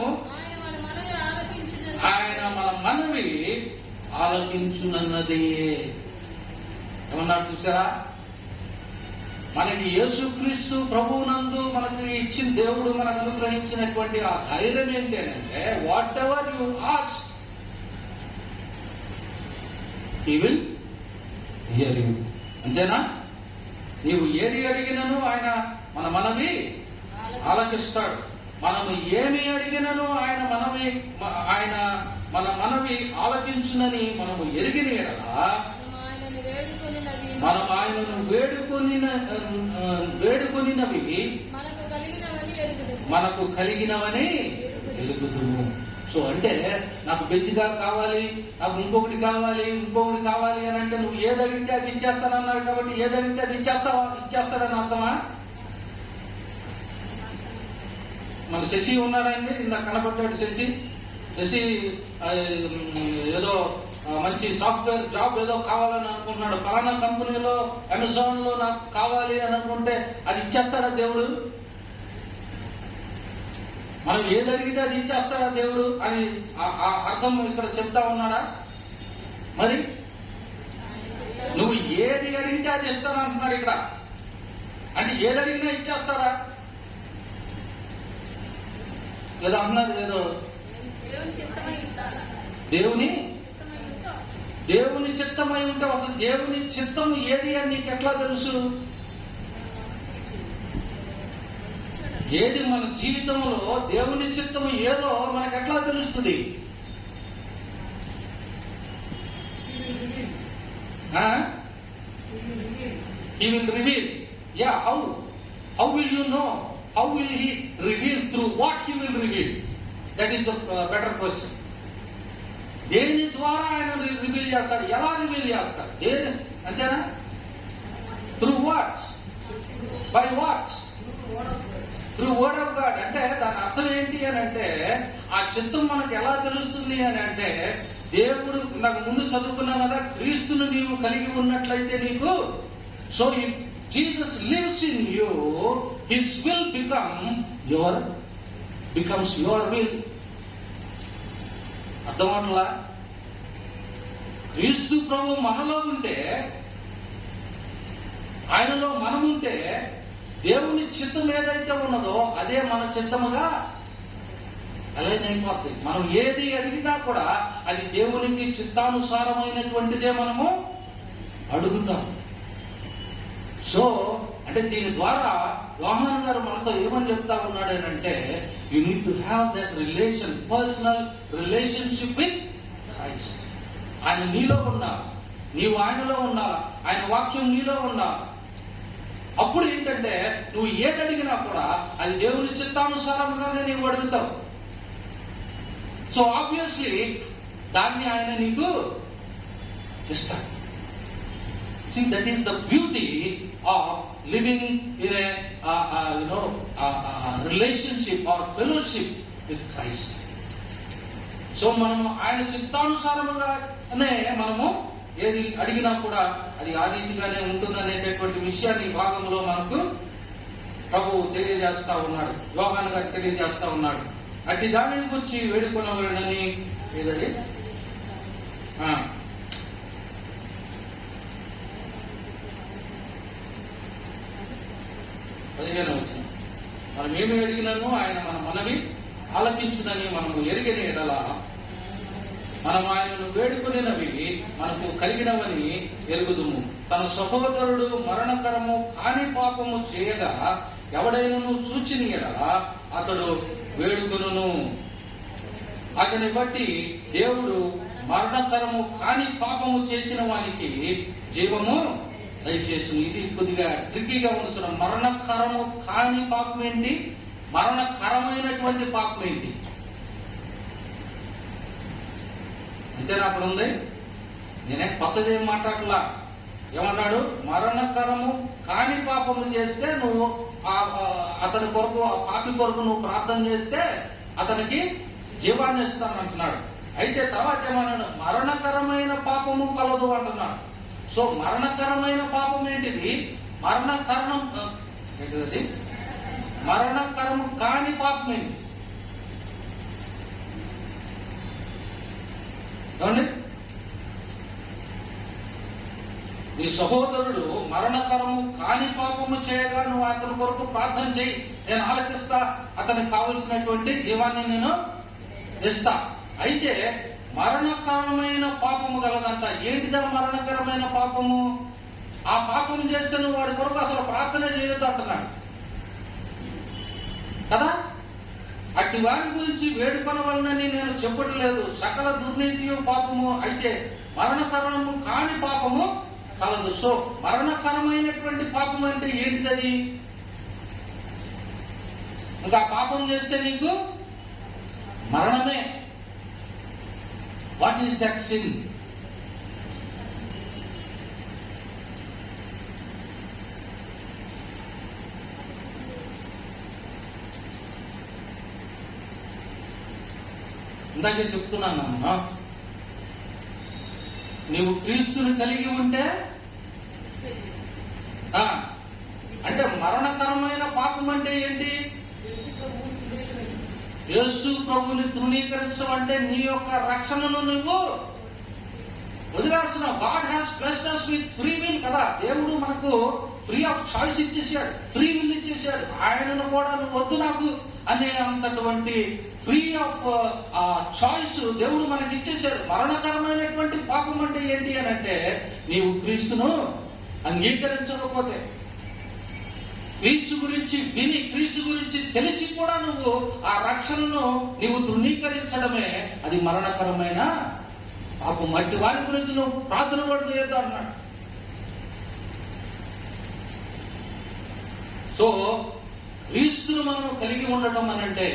ఆయన మన మనవి ఆలకించునన్నదే. ఏమన్నారు చూసారా? మనకి యేసుక్రీస్తు ప్రభువునందు మనకు ఇచ్చిన దేవుడు మనకు అనుగ్రహించినటువంటి ఆ ధైర్యం ఏంటి అంటే, what ever you ask he will here you. అంతేనా? నీవు ఏది అడిగినను ఆయన మన మనవి ఆలకిస్తాడు. మనము ఏమి అడిగినను ఆయన మన మనవి ఆలకించునని మనము ఎరిగిన ఎడల మనం ఆయనను వేడుకొనినవి మనకు కలిగినవని ఎరుగుదుము. సో అంటే నాకు బెంచ్ కార్ కావాలి, నాకు ఇంకొకటి కావాలి అని అంటే నువ్వు ఏది అడిగితే అది ఇచ్చేస్తానన్నావు కాబట్టి ఏది అడిగితే అది ఇచ్చేస్తాడని అర్థమా? మన శశి ఉన్నాడండి, నిన్న కనపడ్డాడు శశి ఏదో మంచి సాఫ్ట్వేర్ జాబ్ ఏదో కావాలని అనుకున్నాడు. ఫలానా కంపెనీలో అమెజాన్ లో నాకు కావాలి అని అనుకుంటే అది ఇచ్చేస్తాడా దేవుడు? మనం ఏది అడిగితే అది ఇచ్చేస్తాడా దేవుడు అని అర్థం ఇక్కడ చెప్తా ఉన్నాడా? మరి నువ్వు ఏది అడిగితే అది ఇస్తాను అంటున్నాడు ఇక్కడ. అంటే ఏది అడిగినా ఇచ్చేస్తాడా లేదా అన్నారు? ఏదో దేవుని చిత్తమై ఉంటే అసలు దేవుని చిత్తం ఏది అని నీకు ఎట్లా తెలుసు? ఏది మన జీవితంలో దేవుని చిత్తం ఏదో మనకు ఎట్లా తెలుస్తుంది? He will reveal. Yeah, how will you know? How will he reveal? Through what he will reveal? That is the better question. దేని ద్వారా ఆయన రివీల్ చేస్తాడు? ఎలా రివీల్ చేస్తాడు? అంతేనా? Through what? By what? Through word of God. అంటే దాని అర్థం ఏంటి అని అంటే, ఆ చిత్తం మనకు ఎలా తెలుస్తుంది అని అంటే, దేవుడు నాకు ముందు చదువుకున్నాం కదా, క్రీస్తును నీవు కలిగి ఉన్నట్లయితే నీకు, so if Jesus lives in you, his will becomes your will. అర్థమవట్లా? క్రీస్తు ప్రభు మనలో ఉంటే, ఆయనలో మనముంటే, దేవుని చిత్తం ఏదైతే ఉన్నదో అదే మన చిత్తముగా అలైన్ అయిపోతుంది. మనం ఏది అడిగినా కూడా అది దేవునికి చిత్తానుసారమైనటువంటిదే మనము అడుగుతాం. సో అంటే దీని ద్వారా యోహాను గారు మనతో ఏమని చెప్తా ఉన్నాడు అంటే, you need to have that personal relationship with Christ. ఆయన నీలో ఉన్నా, నీవు ఆయనలో ఉన్నా, ఆయన వాక్యం నీలో ఉన్నా. అప్పుడు ఏంటంటే నువ్వు ఏది అడిగినా కూడా అది దేవుని చిత్తానుసారంగానే నీవు అడుగుతావు. సో ఆబ్వియస్లీ దాన్ని ఆయన నీకు ఇస్తాడు. See, that is the beauty of living in a relationship or fellowship with Christ. So మనము ఆయన చిత్తానుసారముగానే మనము ఏది అడిగినా కూడా అది ఆ రీతిగానే ఉంటుందనేటటువంటి విషయాన్ని భాగంలో మనకు ప్రభువు తెలియజేస్తా ఉన్నాడు, యోహాను గారు తెలియజేస్తా ఉన్నాడు. అట్టి దాని గురించి వేడుకొనవలెనని ఏదది 15వ వచనం. మనం ఏమి అడిగినానో ఆయన మన మనవి ఆలకించునని మనము ఎరిగిన ఎడల మనం ఆయనను వేడుకొనినవి మనకు కలిగినవని ఎరుగుదుము. తన సహోదరుడు మరణకరము కాని పాపము చేయగా ఎవడైనను చూచిన ఎడల అతడు వేడుకొనును. అతని బట్టి దేవుడు మరణకరము కాని పాపము చేసిన వానికి జీవము దయచేసి ఇది కొద్దిగా ట్రిక్కీగా ఉంది. మరణకరము కాని పాపం ఏంటి, మరణకరమైనటువంటి పాపం ఏంటి? అంతేనా? అక్కడ ఉంది. నేనే కొత్తది ఏం మాట్లాడలా. ఏమన్నాడు? మరణకరము కాని పాపము చేస్తే నువ్వు అతని కొరకు, ఆ పాపి కొరకు నువ్వు ప్రార్థన చేస్తే అతనికి జీవాన్ని ఇస్తానంటున్నాడు. అయితే తర్వాత ఏమన్నాడు? మరణకరమైన పాపము కలదు అంటున్నాడు. సో మరణకరమైన పాపం ఏంటిది? మరణకరణం ఏంటిది? మరణకరము కాని పాపం ఏంటి? ఏమండి? నీ సహోదరుడు మరణకరము కాని పాపము చేయగా నువ్వు అతని కొరకు ప్రార్థన చేయి, నేను ఆలకిస్తా, అతనికి కావలసినటువంటి జీవాన్ని నేను ఇస్తా. అయితే మరణకరమైన పాపము కలదంట. ఏంటిదా మరణకరమైన పాపము? ఆ పాపం చేస్తే నువ్వు వాడి కొరకు అసలు ప్రార్థన చేయొద్దు అంటున్నాడు కదా. అట్టి వారి గురించి వేడుకొనవలనని నేను చెప్పట్లేదు. సకల దుర్నీతియు పాపము, అయితే మరణకరము కాని పాపము కలదు. సో మరణకరమైనటువంటి పాపం అంటే ఏంటిది? ఇంకా పాపం చేస్తే నీకు మరణమే. What is that sin? ఇందాకే చెప్తున్నానమ్మా, నీవు క్రీస్తుని కలిగి ఉంటే అంటే మరణకరమైన పాపం అంటే ఏంటి? యేసు ప్రభుని తృణీకరించడం అంటే నీ యొక్క రక్షణను నువ్వు వదిలేస్తున్నావు. God has blessed us with free will కదా. దేవుడు మనకు ఫ్రీ ఆఫ్ చాయిస్ ఇచ్చేసాడు, ఫ్రీ విల్ ఇచ్చేసాడు. ఆయనను కూడా నువ్వు వద్దు నాకు అనే అంతటువంటి ఫ్రీ ఆఫ్ చాయిస్ దేవుడు మనకి ఇచ్చేసాడు. మరణకరమైనటువంటి పాపం అంటే ఏంటి అని అంటే, నీవు క్రీస్తును అంగీకరించకపోతే, క్రీస్తు గురించి విని, క్రీస్తు గురించి తెలిసి కూడా నువ్వు ఆ రక్షణను నీవు తృణీకరించడమే అది మరణకరమైన పాపం. అట్టి వారి గురించి నువ్వు ప్రార్థన కూడా చేయొద్దు అన్నాడు. సో క్రీస్తును మనము కలిగి ఉండటం అనంటే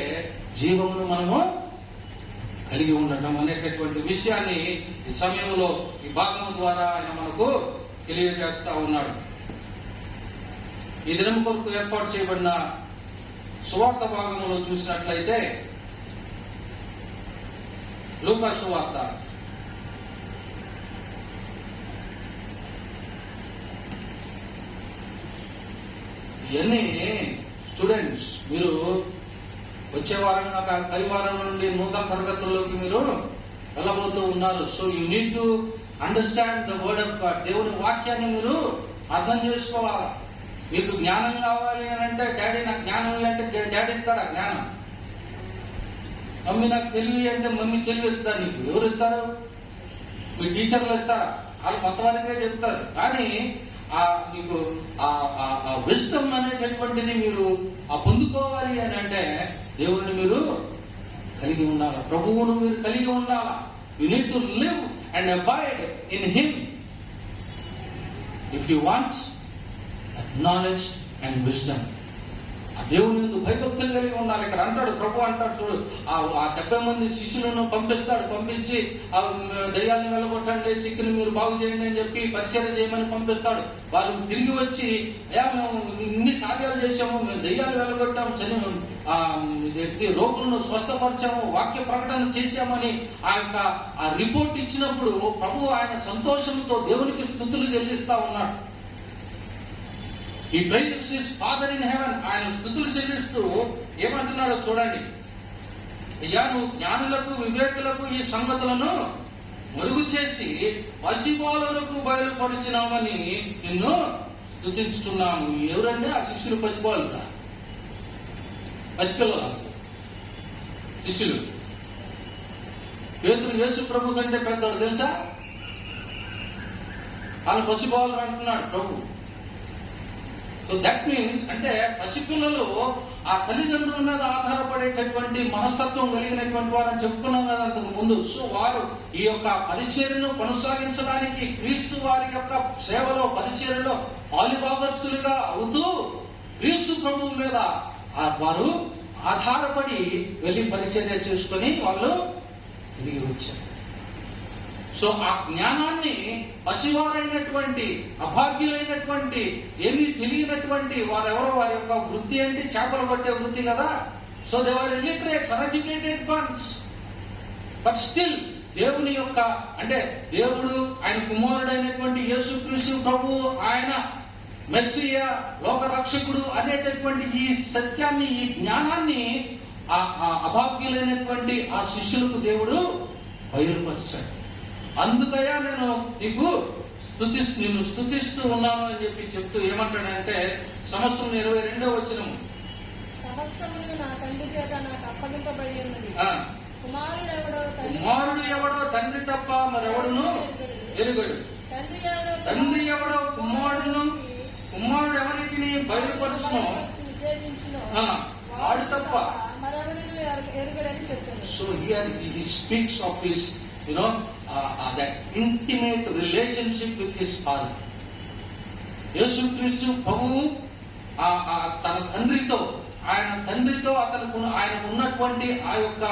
జీవమును మనము కలిగి ఉండటం అనేటటువంటి విషయాన్ని ఈ సమయంలో ఈ భాగం ద్వారా ఆయన మనకు తెలియజేస్తా ఉన్నాడు. ఈ దినం కొరకు ఏర్పాటు చేయబడిన సువార్త భాగంలో చూసినట్లయితే లూకా సువార్త ఇవన్నీ స్టూడెంట్స్ మీరు వచ్చే వారం పై వారం నుండి నూతన తరగతుల్లోకి మీరు వెళ్ళబోతూ ఉన్నారు. So you need to understand the word of God. దేవుని వాక్యాన్ని మీరు అర్థం చేసుకోవాలి. మీకు జ్ఞానం కావాలి అని అంటే డాడీ నాకు జ్ఞానం అంటే డాడీ ఇస్తారా జ్ఞానం? మమ్మీ నాకు తెలివి అంటే మమ్మీ తెలివి ఇస్తారు. నీకు ఎవరు ఇస్తారు? మీ టీచర్లు ఇస్తారా? వాళ్ళు కొంతవరకే చెప్తారు. కానీ మీకు ఆ విజ్డమ్ అనేటటువంటిది మీరు పొందుకోవాలి అని అంటే దేవుడిని మీరు కలిగి ఉండాలి, ప్రభువును మీరు కలిగి ఉండాలా. You need to live and abide in him if you want knowledge and wisdom. ఆ దేవుని యందు భయభక్తులు కలిగి ఉండాలి. ఇక్కడ అంటాడు, ప్రభు అంటాడు చూడు, ఆ 70 మంది శిష్యులను పంపిస్తాడు. పంపించి ఆ దయ్యాలను వెళ్ళగొట్టండి, సిక్కుని మీరు బాగు చేయండి అని చెప్పి పరిచర్య చేయమని పంపిస్తాడు. వాళ్ళు తిరిగి వచ్చి, అయ్యా మేము ఇన్ని కార్యాలు చేశాము, మేము దయ్యాలు వెళ్ళగొట్టాము, రోగులను స్వస్థపరిచాము, వాక్య ప్రకటన చేశామని ఆ రిపోర్ట్ ఇచ్చినప్పుడు ప్రభు ఆయన సంతోషంతో దేవునికి స్తుతులు చెల్లిస్తా ఉన్నాడు. ఈ praises his father in heaven. ఆయన స్తుతులు చెల్లిస్తూ ఏమంటున్నాడో చూడండి. అయ్యా నువ్వు జ్ఞానులకు వివేకులకు ఈ సంగతులను మరుగు చేసి పసిబాలులకు బయలుపరిచినామని నిన్ను స్తుతించుతున్నాము. ఎవరండి ఆ శిష్యులు? పసిబాలురా, పసిపిల్లల శిష్యులు. పేతురు యేసు ప్రభు కంటే పెద్దవాడు తెలుసా? వాళ్ళు పసిబాలు అంటున్నాడు ప్రభు. సో దట్ మీన్స్ అంటే పసిపిల్లలు ఆ తల్లిదండ్రుల మీద ఆధారపడేటటువంటి మనస్తత్వం కలిగినటువంటి వారని చెప్పుకున్నాం కదా అంతకు ముందు. సో వారు ఈ యొక్క పరిచర్యను కొనసాగించడానికి క్రీస్తు వారి యొక్క సేవలో పరిచర్యలో పాలుభాగస్తులుగా అవుతూ క్రీస్తు ప్రభువు మీద వారు ఆధారపడి వెళ్ళి పరిచర్య చేసుకొని వాళ్ళు తిరిగి వచ్చారు. సో ఆ జ్ఞానాన్ని పసివారైనటువంటి అభాగ్యులైనటువంటి ఏమీ తెలియనటువంటి వారెవరో వారి యొక్క వృత్తి అంటే చేపలు పట్టే వృత్తి కదా. So they are illiterates, uneducated ones. But still దేవుని యొక్క అంటే దేవుడు ఆయన కుమారుడైనటువంటి యేసుక్రీస్తు ప్రభువు, ఆయన మెస్సియా లోక రక్షకుడు అనేటటువంటి ఈ సత్యాన్ని, ఈ జ్ఞానాన్ని ఆ అభాగ్యులైనటువంటి ఆ శిష్యులకు దేవుడు బయలుపరిచాడు. అందుకయ్యా నేను నీకు నిన్ను స్తుతిస్తూ ఉన్నాను అని చెప్తూ ఏమంటాడంటే సంవత్సరం 22వ వచనము, సమస్తమును నా తండ్రి చేత నాకు అప్పగింపబడి ఉన్నది. కుమారుడు ఎవడో తండ్రి తప్ప మరెవడును ఎరుగడు. తండ్రి ఎవడో కుమారుడు ఎవరికి బయలుపరుచునో వాడు తప్ప మరెవడును ఎరుగడని చెప్పాడు. So here he speaks of his that intimate relationship with his father. యేసుక్రీస్తు ప్రభువు తన తండ్రితో, ఆయన తండ్రితో ఆయనకు ఉన్నటువంటి ఆ యొక్క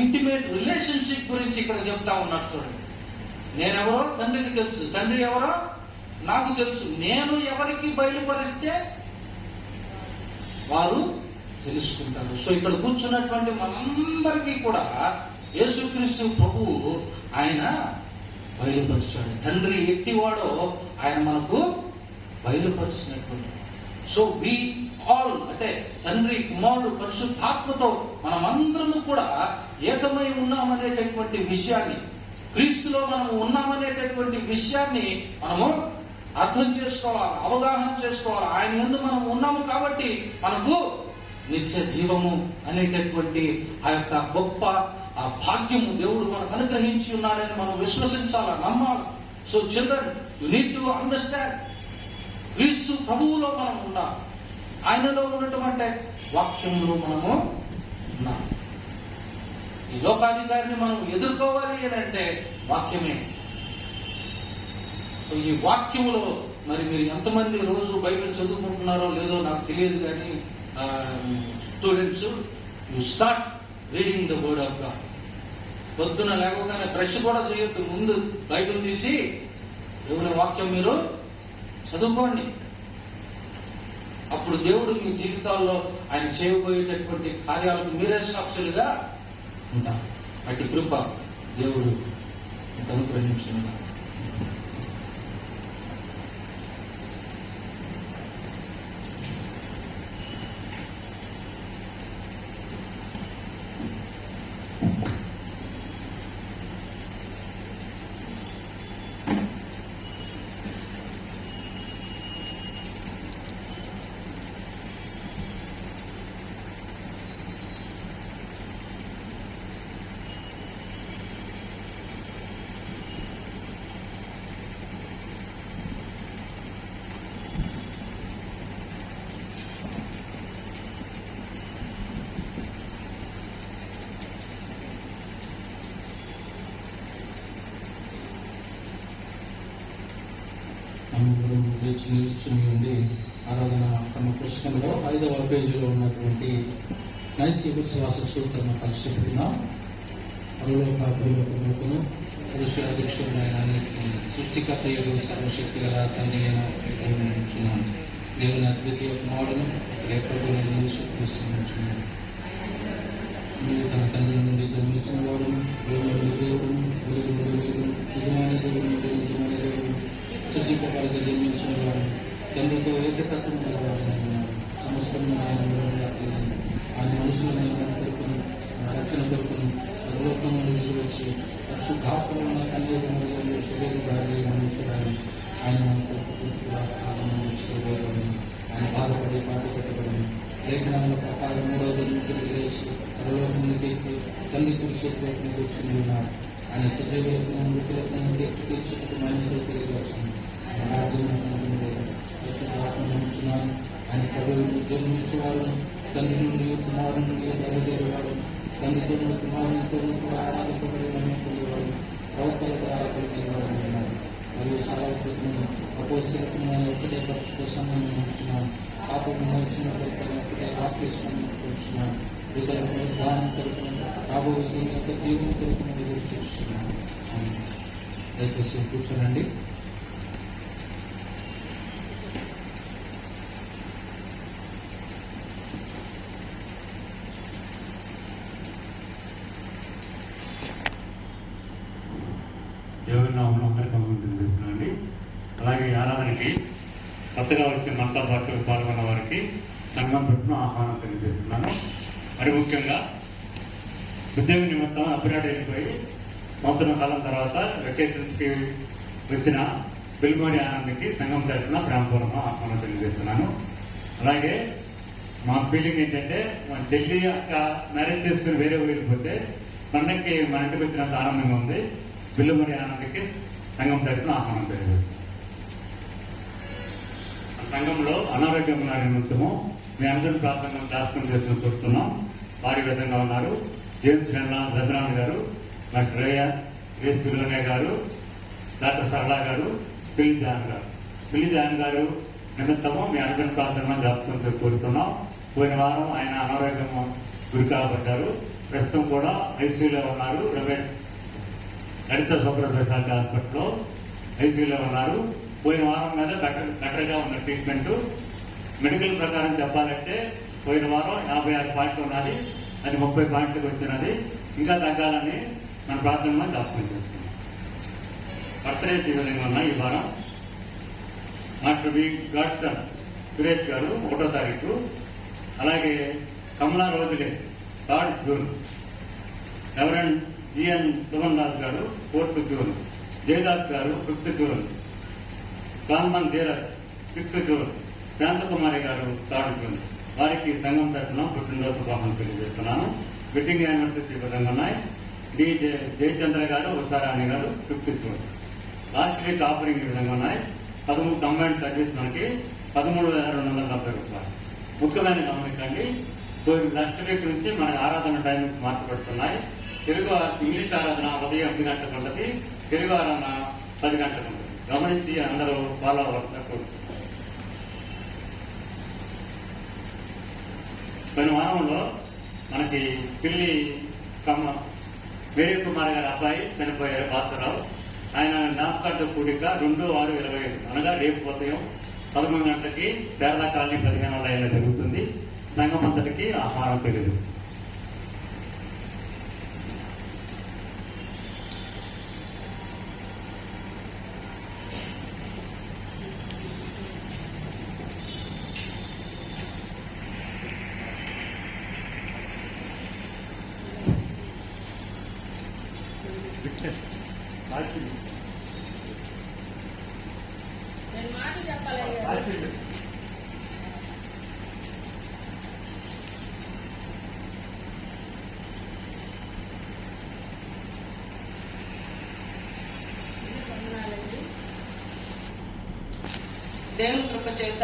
ఇంటిమేట్ రిలేషన్షిప్ గురించి ఇక్కడ చెప్తా ఉన్నారు. చూడండి, నేనెవరో తండ్రికి తెలుసు, తండ్రి ఎవరో నాకు తెలుసు, నేను ఎవరికి బయలుపరిస్తే వారు తెలుసుకుంటారు. సో ఇక్కడ కూర్చున్నటువంటి మనందరికీ కూడా యేసుక్రీస్తు ప్రభువు ఆయన బయలుపరిచాడు. తండ్రి ఎట్టివాడో ఆయన మనకు బయలుపరిచినటువంటి. సో వి ఆల్ అంటే తండ్రి, కుమారుడు, పరిశుద్ధాత్మతో మనమందరము కూడా ఏకమై ఉన్నామనేటటువంటి విషయాన్ని, క్రీస్తులో మనము ఉన్నామనేటటువంటి విషయాన్ని మనము అర్థం చేసుకోవాలి, అవగాహన చేసుకోవాలి. ఆయన ముందు మనం ఉన్నాము కాబట్టి మనకు నిత్య జీవము అనేటటువంటి ఆ యొక్క గొప్ప ఆ భాగ్యము దేవుడు మనకు అనుగ్రహించి ఉన్నాడని మనం విశ్వసించాలా, నమ్మాలి. So children, you need to understand, క్రీస్తు ప్రభువులో మనం ఉన్నాం. ఆయనలో ఉండటం అంటే వాక్యంలో మనము ఉన్నాం. ఈ లోకాధికారిని మనం ఎదుర్కోవాలి అని అంటే వాక్యమే. సో ఈ వాక్యములో మరి మీరు ఎంతమంది రోజు బైబిల్ చదువుకుంటున్నారో లేదో నాకు తెలియదు, కానీ students, you start reading the word of God. పొద్దున లేకపోతే బ్రష్ కూడా చేయొద్దు, ముందు బైబిల్ తీసి దేవుని వాక్యం మీరు చదువుకోండి. అప్పుడు దేవుడు మీ జీవితాల్లో ఆయన చేయబోయేటటువంటి కార్యాలకు మీరే సాక్షులుగా ఉంటారు. అట్టి కృప దేవుడు మీకు అనుగ్రహించుకున్నారు. నిల్చుని ఉంది. ఆరాధన తమ పుస్తకంలో 5వ పేజీలో ఉన్నటువంటి నైతిక విశ్వాస సూత్రము కలిసి పెట్టినాం. పరలోకమును పురుష అధ్యక్షుడైన సృష్టికర్త యొక్క సర్వశక్తి గల తండ్రి అయిన దేవుని అద్వితీయ కుమారుడును ప్రభువును యేసుక్రీస్తును మీరు తన తండ్రి నుండి జన్మించిన వాడును, దేవుడును, నిజమైన దేవుడు నుండి నిజమైన దేవుడు, సృజింపబడక జన్మించిన వాడు, తండ్రితో ఏకతత్వం గలవాడైన సమస్తము ఆయన ఆయన మనుషులైన కొడుకును, రక్షణ కొడుకును పరలోకం నుండి దిగి వచ్చి పరిశుద్ధాత్మమైన కన్యక మరియు శరీరధారి మనుషులైన ఆయన మనకు ఆయన బాధపడి పాటు పెట్టబడి లేఖనాల ప్రకారం 3వ దినం తిరిగి లేచి పరలోకానికి తండ్రి కుడిచేతులకు కూర్చుని ఉన్నాడు. ఆయన సజీవులకు మృతులకు తీర్చుటకు ఆయనతో తిరిగి వచ్చింది. రాజ్యం ప్రభువును జన్మించేవాడు తండ్రి నుండి కుమారుని నుండి బయలుదేరేవాడు తండ్రితోనూ కుమారునితోనూ కూడా ఆరాధింపబడి మహిమ పొందేవాడు ప్రవక్తల ద్వారా పలికేవాడు అన్నారు. మరియు సాయకులను అపోస్తులకు ఒకటే పరిశుద్ధ సమయం ఉంచిన పాప విమోచన కొరకు ఒకటే బాప్తిస్మం వచ్చిన ఇతరులకు దానం కొరకు రాబోయే దీని యొక్క జీవన కొరకు ఎదురు చూస్తున్నాను. దయచేసి కూర్చోనండి. దేవుని నామములో అందరికీ తెలియజేస్తున్నానండి. అలాగే ఆరాధనకి కొత్తగా వచ్చిన మనతో పాటు పాల్గొన్న వారికి సంఘం తరపున ఆహ్వానం తెలియజేస్తున్నాను. మరి ముఖ్యంగా ఉద్యోగ నిమిత్తం అబ్రాడ్ వెళ్ళిపోయి సంవత్సరం కాలం తర్వాత వెకేషన్స్కి వచ్చిన బిల్మోడి ఆనంద్కి సంఘం తరపున ప్రేమపూర్వక ఆహ్వానం తెలియజేస్తున్నాను. అలాగే మా ఫీలింగ్ ఏంటంటే మా చెల్లి అక్క మ్యారేజ్ చేసుకుని వేరే ఊరు వెళ్ళిపోతే పండగకి మన ఇంటికి వచ్చినంత ఆనందంగా ఉంది. బిల్లుమరి ఆనందకి సంఘం తరపున ఆహ్వానం తెలియజేస్తాం. సంఘంలో అనారోగ్యం ఉన్న నిమిత్తము మీ అందరూ ప్రార్థన జ్ఞాపకం చేసుకుని చూస్తున్నాం. వారి విధంగా ఉన్నారు జేమ్స్ రజనాన్ గారు, డాక్టర్ రేయ విలోనే గారు, డాక్టర్ సరళ గారు, పిల్లి జాన్ గారు నిమిత్తము మీ అందరి ప్రార్థన జ్ఞాపకం కోరుతున్నాం. పోయిన వారం ఆయన అనారోగ్యం గురి కాబట్టారు. ప్రస్తుతం కూడా ఐసీయూలో ఉన్నారు. లలిత సూపర్ స్పెషాలిటీ హాస్పిటల్లో ఐసీయూలో ఉన్నారు. పోయిన వారం మీద బెటర్గా ఉన్న ట్రీట్మెంట్. మెడికల్ ప్రకారం చెప్పాలంటే పోయిన వారం 56 పాయింట్లు ఉన్నది, అది 30 పాయింట్లకు వచ్చినది. ఇంకా తగ్గాలని మన ప్రార్థనలో జ్ఞాపకం చేసుకున్నాం. బర్త్డేస్ ఈ విధంగా ఉన్నాయి. ఈ వారం డాక్టర్ వి గాడ్సన్ సురేష్ గారు 1వ తారీఖు, అలాగే కమలా రోజులే 3rd June, reverend G N Suman Das గారు 4th జూన్, జయదాస్ గారు 5th June, Salman Dheeraj 6th June, Shanthakumari గారు 3rd జూన్. వారికి సంఘం తరఫున పుట్టినరోజు శుభాకాంక్షలు తెలియజేస్తున్నాను. వెడ్డింగ్ యానివర్సరీ విధంగా ఉన్నాయి. డి జయచంద్ర గారు, ఉషారాణి గారు 5th June. Last week offering ఈ విధంగా ఉన్నాయి. 13 కంబైన్డ్ సర్వీస్ మనకి 13,270 రూపాయలు. ముఖ్యమైన గమనించండి, నెక్స్ట్ వీక్ నుంచి మన ఆరాధన టైమింగ్స్ మార్చబడుతున్నాయి. ఇంగ్లీష్ ఆరాధన ఉదయం 8 గంటలకు ఉంటుంది, తెలుగు ఆరాధన 10 గంటలకు ఉంటుంది. గమనించి అందరూ ఫాలో అవ్వాల్సిన కోరుతున్నాం. పోయిన వారంలో మనకి పిల్లి మేరీ కుమార్ గారి అబ్బాయి చనిపోయారు, భాస్కరరావు. ఆయన జ్ఞాపకార్థ కూడిక 2/6/25 అనగా రేపు ఉదయం 11 గంటలకి శారదా కాలనీ 15వ లైన్లో జరుగుతుంది. సంఘం అంతటికి ఆహ్వానం తెలియజేస్తుంది. దేవుని కృప చేత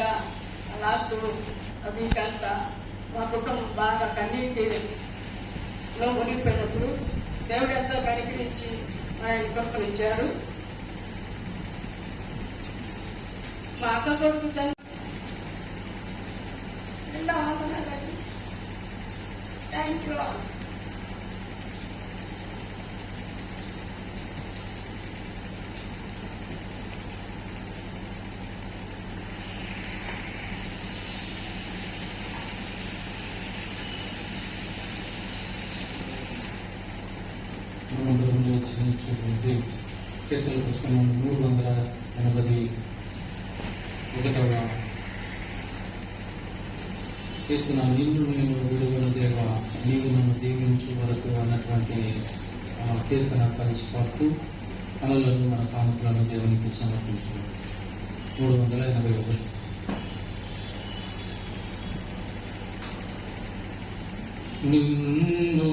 లాస్ట్ వీక్ అంతా మా కుటుంబం బాగా కన్నీటిలో మునిగిపోయినప్పుడు దేవుడు ఎంతో కనికరించి మా కృపనిచ్చారు. మా అక్క కొడుకు థ్యాంక్ యూ. మందిరంలో చిన్నటువంటి కీర్తన పుస్తకం 381వ కీర్తన, నిన్ను నేను విడువను దేవా నీవు నన్ను దీవించు వరకు అన్నటువంటి కీర్తన కలిసి పాడుతూ కళలను మన కానుకలను దేవునికి సమర్పించు. 381. నిన్ను